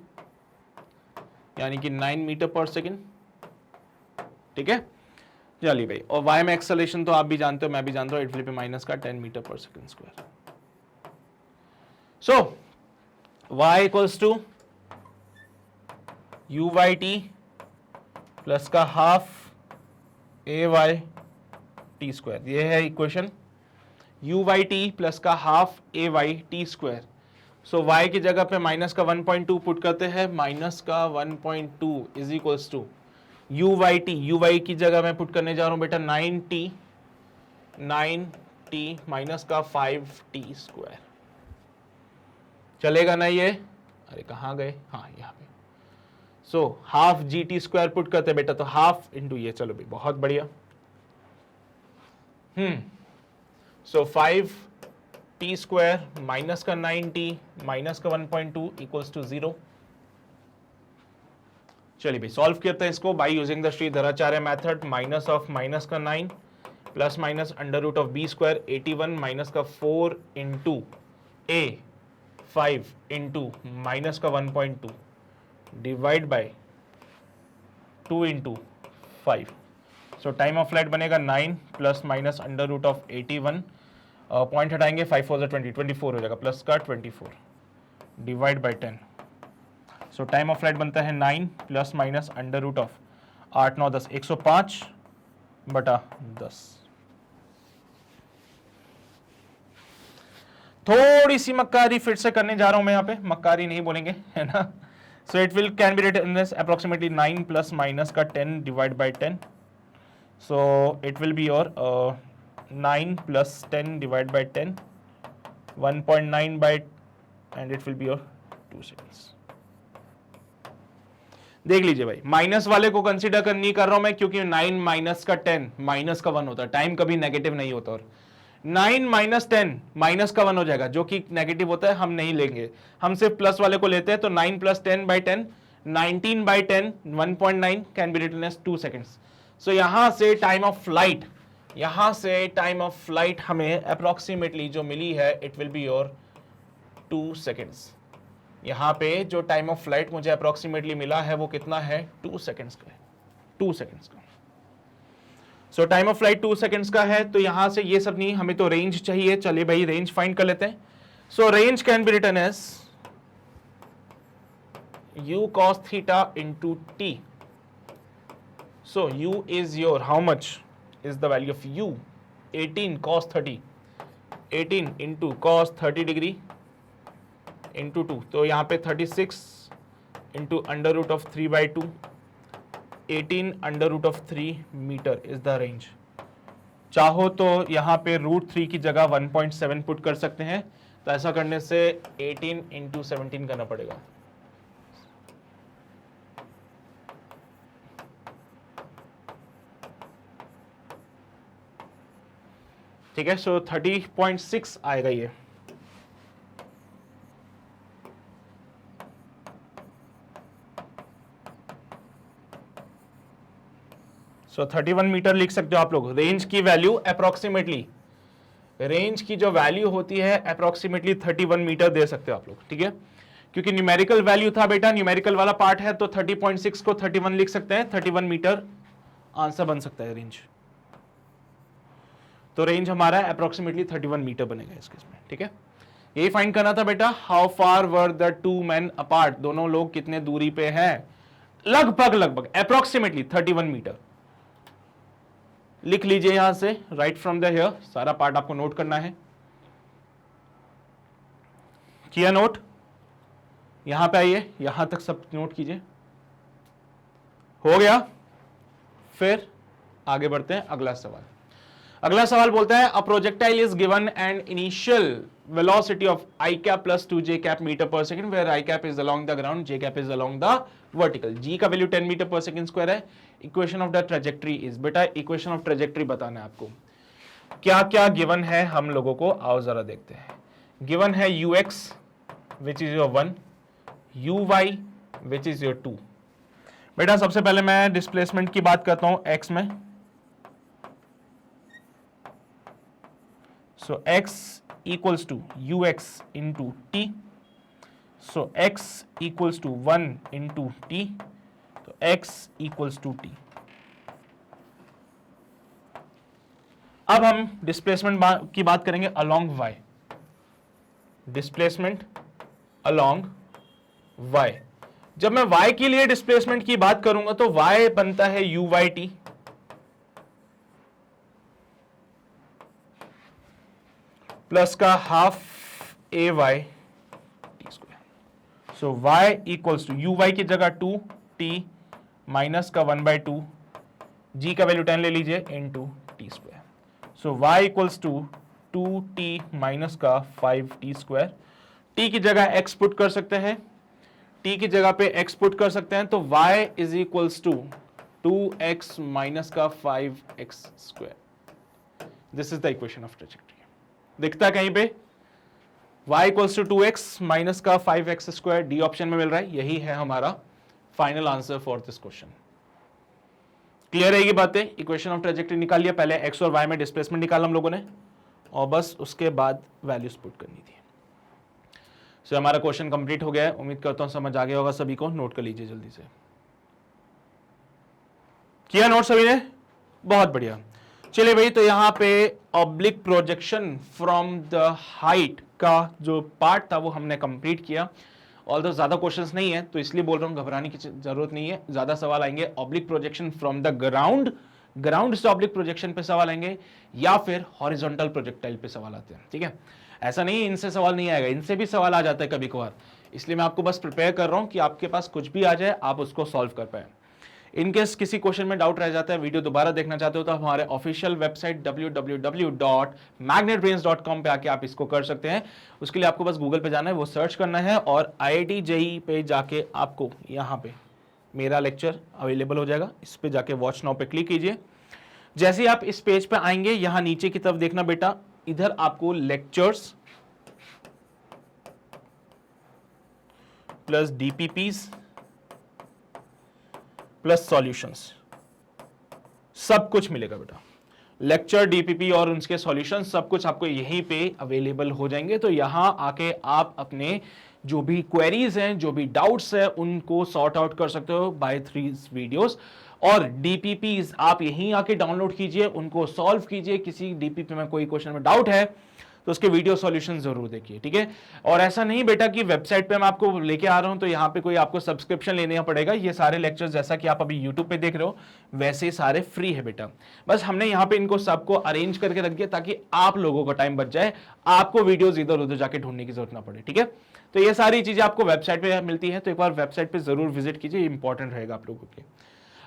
यानी कि 9 मीटर पर सेकेंड. ठीक है, चलिए भाई. और वाई में एक्सेलरेशन तो आप भी जानते हो, मैं भी जानता हूँ, इट विल बी माइनस का 10 metre per second square. So y equals to u by t plus का हाफ ए वाई टी स्क्वायर. ये है equation. U Y T plus का हाफ ए Y T square. So y की जगह पे minus का 1.2 put करते हैं. माइनस का 1.2 is equals to you Y t. U y की जगह मैं पुट करने जा रहा हूं बेटा 9t माइनस का 5t स्क्वायर. चलेगा ना ये? अरे कहाँ गए? हाँ यहाँ पे. So half G T square put करते बेटा, तो हाफ इंटू ये. चलो भाई बहुत बढ़िया. सो 5t स्क्वायर माइनस का 9t माइनस का 1.2 इक्वल्स टू 0. चलिए भाई सॉल्व करते हैं इसको by using the Shridharacharya method. Minus of minus का 9 plus minus under root of b square 81 minus का 4 इंटू ए 5 इंटू माइनस का 1.2 divide by 2 into 5. So time of flight बनेगा 9 plus minus under root of 81, point हटाएंगे 5 4 20, 24 हो जाएगा, plus का 24 divide by 10. So time of flight बनता है 9 plus minus under root of 8 9 10 105 बटा 10. थोड़ी सी मक्कारी फिर से करने जा रहा हूं मैं यहाँ पे, मक्कारी नहीं बोलेंगे है ना. So it will can be written as approximately 9 plus minus का 10 divide by 10. So it will be your 9 plus 10 divide by 10, 1.9 by, and it will be your 2 seconds. देख लीजिए भाई, माइनस वाले को कंसीडर नहीं कर रहा हूं मैं क्योंकि 9 माइनस का 10 माइनस का 1 होता है. टाइम कभी नेगेटिव नहीं होता. और 9 माइनस 10 माइनस का 1 हो जाएगा जो कि नेगेटिव होता है, हम नहीं लेंगे, हम सिर्फ प्लस वाले को लेते हैं. तो 9 plus 10 by 10 19 by 10 1.9 can be written as 2 seconds. So यहां से टाइम ऑफ फ्लाइट हमें अप्रोक्सीमेटली जो मिली है it will be your 2 seconds. यहां पे जो टाइम ऑफ फ्लाइट मुझे अप्रोक्सीमेटली मिला है वो कितना है? 2 सेकेंड्स का है. 2 सेकेंड्स का. सो टाइम ऑफ फ्लाइट 2 सेकेंड्स का है. तो यहां से ये सब नहीं, हमें तो रेंज चाहिए. चलिए भाई रेंज फाइंड कर लेते हैं. So range can be written as u cos theta into t. So u is your, how much is the value of u? 18 cos 30, 18 into cos 30 degree into 2. तो यहाँ पे 36 into under root of 3 by 2, 18 under root of 3 meter is the range. चाहो तो यहाँ पे root 3 की जगह 1.7 put कर सकते हैं. तो ऐसा करने से 18 into 17 करना पड़ेगा. ठीक है, सो 30.6 आएगा ये. सो 31 मीटर लिख सकते हो आप लोग. रेंज की वैल्यू अप्रोक्सीमेटली, रेंज की जो वैल्यू होती है अप्रोक्सीमेटली 31 मीटर दे सकते हो आप लोग. ठीक है, क्योंकि न्यूमेरिकल वैल्यू था बेटा, न्यूमेरिकल वाला पार्ट है, तो 30.6 को 31 लिख सकते हैं, 31 मीटर आंसर बन सकता है रेंज। तो रेंज हमारा अप्रोक्सीमेटली 31 मीटर बनेगा इस केस में, ठीक है। यही फाइंड करना था बेटा, how far were the two man apart, दोनों लोग कितने दूरी पे हैं, लगभग अप्रोक्सीमेटली 31 मीटर। लिख लीजिए यहां से, राइट फ्रॉम द हियर, सारा पार्ट आपको नोट करना है। किया नोट? यहां पे आइए, यहां तक सब नोट कीजिए। हो गया? फिर आगे बढ़ते हैं, अगला सवाल। अगला सवाल बोलता है, a projectile is given and initial velocity of I cap plus 2 J cap metre per second, where I cap is along the ground, J cap is along the vertical. G का value 10 metre per second square है। Equation of the trajectory is, बेटा equation of trajectory बताना है आपको। क्या क्या given है हम लोगों को, आओ जरा देखते हैं। गिवन है ux which is your 1, uy which is your 2। बेटा सबसे पहले मैं डिस्प्लेसमेंट की बात करता हूं x में। So x equals to ux into t, so x equals to 1 into t, तो x इक्वल्स टू टी। अब हम डिस्प्लेसमेंट की बात करेंगे along y, displacement along y। जब मैं y के लिए डिस्प्लेसमेंट की बात करूंगा तो y बनता है uy_t प्लस का half ay t square. So y equals to uy की जगह 2t माइनस का 1/2, g का वैल्यू 10 ले लीजिए, into t square. So y equals to 2t minus का 5t स्क्वायर। t की जगह x पुट कर सकते हैं, t की जगह पे x पुट कर सकते हैं, तो y is equals to 2x minus का 5x square. This is the equation of trajectory. दिखता कहीं पे y equals to 2x minus का 5x स्क्वायर, डी ऑप्शन में मिल रहा है। यही है हमारा final answer for this question. Clear है ये बातें? इक्वेशन ऑफ ट्रेजेक्टरी निकाल लिया, पहले x और y में डिस्प्लेसमेंट निकाला हम लोगों ने, और बस उसके बाद वैल्यूज पुट करनी थी। सो हमारा क्वेश्चन कंप्लीट हो गया है। उम्मीद करता हूं समझ आ गया होगा सभी को। नोट कर लीजिए जल्दी से। किया नोट सभी ने? बहुत बढ़िया। चलिए भाई, तो यहां पे oblique projection from the height का जो पार्ट था वो हमने कंप्लीट किया। ऑल्दो ज्यादा क्वेश्चंस नहीं है तो इसलिए बोल रहा हूं, घबराने की जरूरत नहीं है। ज्यादा सवाल आएंगे oblique projection from the ground, ground से ऑब्लिक प्रोजेक्शन पे सवाल आएंगे, या फिर हॉरिजॉन्टल प्रोजेक्टाइल पे सवाल आते हैं। ठीक है, ऐसा नहीं है इनसे सवाल नहीं आएगा, इनसे भी सवाल आ जाता है कभी कभार। इसलिए मैं आपको बस प्रिपेयर कर रहा हूं कि आपके पास कुछ भी आ जाए आप उसको सॉल्व कर पाए। इनकेस किसी क्वेश्चन में डाउट रह जाता है, वीडियो दोबारा देखना चाहते हो, तो हमारे ऑफिशियल वेबसाइट www.magnetbrains.com पे आके आप इसको कर सकते हैं। उसके लिए आपको बस गूगल पे जाना है, वो सर्च करना है, और IIT JEE पे जाके आपको यहाँ पे मेरा लेक्चर अवेलेबल हो जाएगा। इस पे जाके वॉच नाउ पे क्लिक कीजिए। जैसे ही आप इस पेज पे आएंगे, यहां नीचे की तरफ देखना बेटा, इधर आपको lectures plus DPPs plus solutions सब कुछ मिलेगा बेटा। लेक्चर, DPP और उनके सॉल्यूशन सब कुछ आपको यहीं पे अवेलेबल हो जाएंगे। तो यहां आके आप अपने जो भी क्वेरीज हैं, जो भी डाउट्स हैं, उनको सॉर्ट आउट कर सकते हो बाय 3 वीडियोस। और DPPs आप यहीं आके डाउनलोड कीजिए, उनको सॉल्व कीजिए। किसी DPP में कोई क्वेश्चन में डाउट है तो उसके वीडियो सॉल्यूशन जरूर देखिए, ठीक है। और ऐसा नहीं बेटा कि वेबसाइट पे मैं आपको लेके आ रहा हूं तो यहाँ पे कोई आपको सब्सक्रिप्शन लेना पड़ेगा। ये सारे लेक्चर्स जैसा कि आप अभी यूट्यूब पे देख रहे हो वैसे ही सारे फ्री है बेटा। बस हमने यहाँ पे इनको सबको अरेंज करके रख दिया ताकि आप लोगों का टाइम बच जाए, आपको वीडियोज इधर उधर जाके ढूंढने की जरूरत ना पड़े, ठीक है। तो ये सारी चीजें आपको वेबसाइट पे मिलती है, तो एक बार वेबसाइट पे जरूर विजिट कीजिए, इंपॉर्टेंट रहेगा आप लोगों के।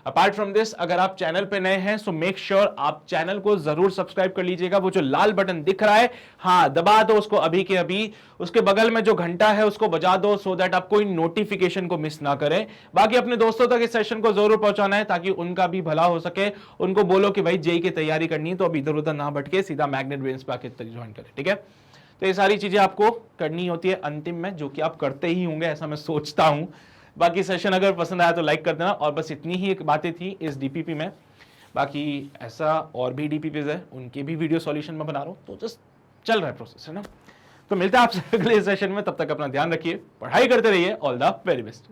अपार्ट फ्रॉम दिस, अगर आप चैनल पे नए हैं सो मेक श्योर आप चैनल को जरूर सब्सक्राइब कर लीजिएगा। वो जो लाल बटन दिख रहा है, हाँ दबा दो उसको अभी के अभी। उसके बगल में जो घंटा है उसको बजा दो, सो दैट आप कोई नोटिफिकेशन को मिस ना करें। बाकी अपने दोस्तों तक इस सेशन को जरूर पहुंचाना है ताकि उनका भी भला हो सके। उनको बोलो कि भाई जेई की तैयारी करनी है तो अब इधर उधर ना भटके, सीधा मैग्नेट ब्रेन्स पे आके ज्वाइन करें, ठीक है। तो ये सारी चीजें आपको करनी होती है अंतिम में, जो कि आप करते ही होंगे ऐसा मैं सोचता हूं। बाकी सेशन अगर पसंद आया तो लाइक कर देना। और बस इतनी ही एक बातें थी इस DPP में। बाकी ऐसा और भी DPPs है, उनके भी वीडियो सॉल्यूशन में बना रहा हूँ, तो जस्ट चल रहा है प्रोसेस, है ना। तो मिलते हैं आपसे अगले सेशन में, तब तक अपना ध्यान रखिए, पढ़ाई करते रहिए, ऑल द वेरी बेस्ट।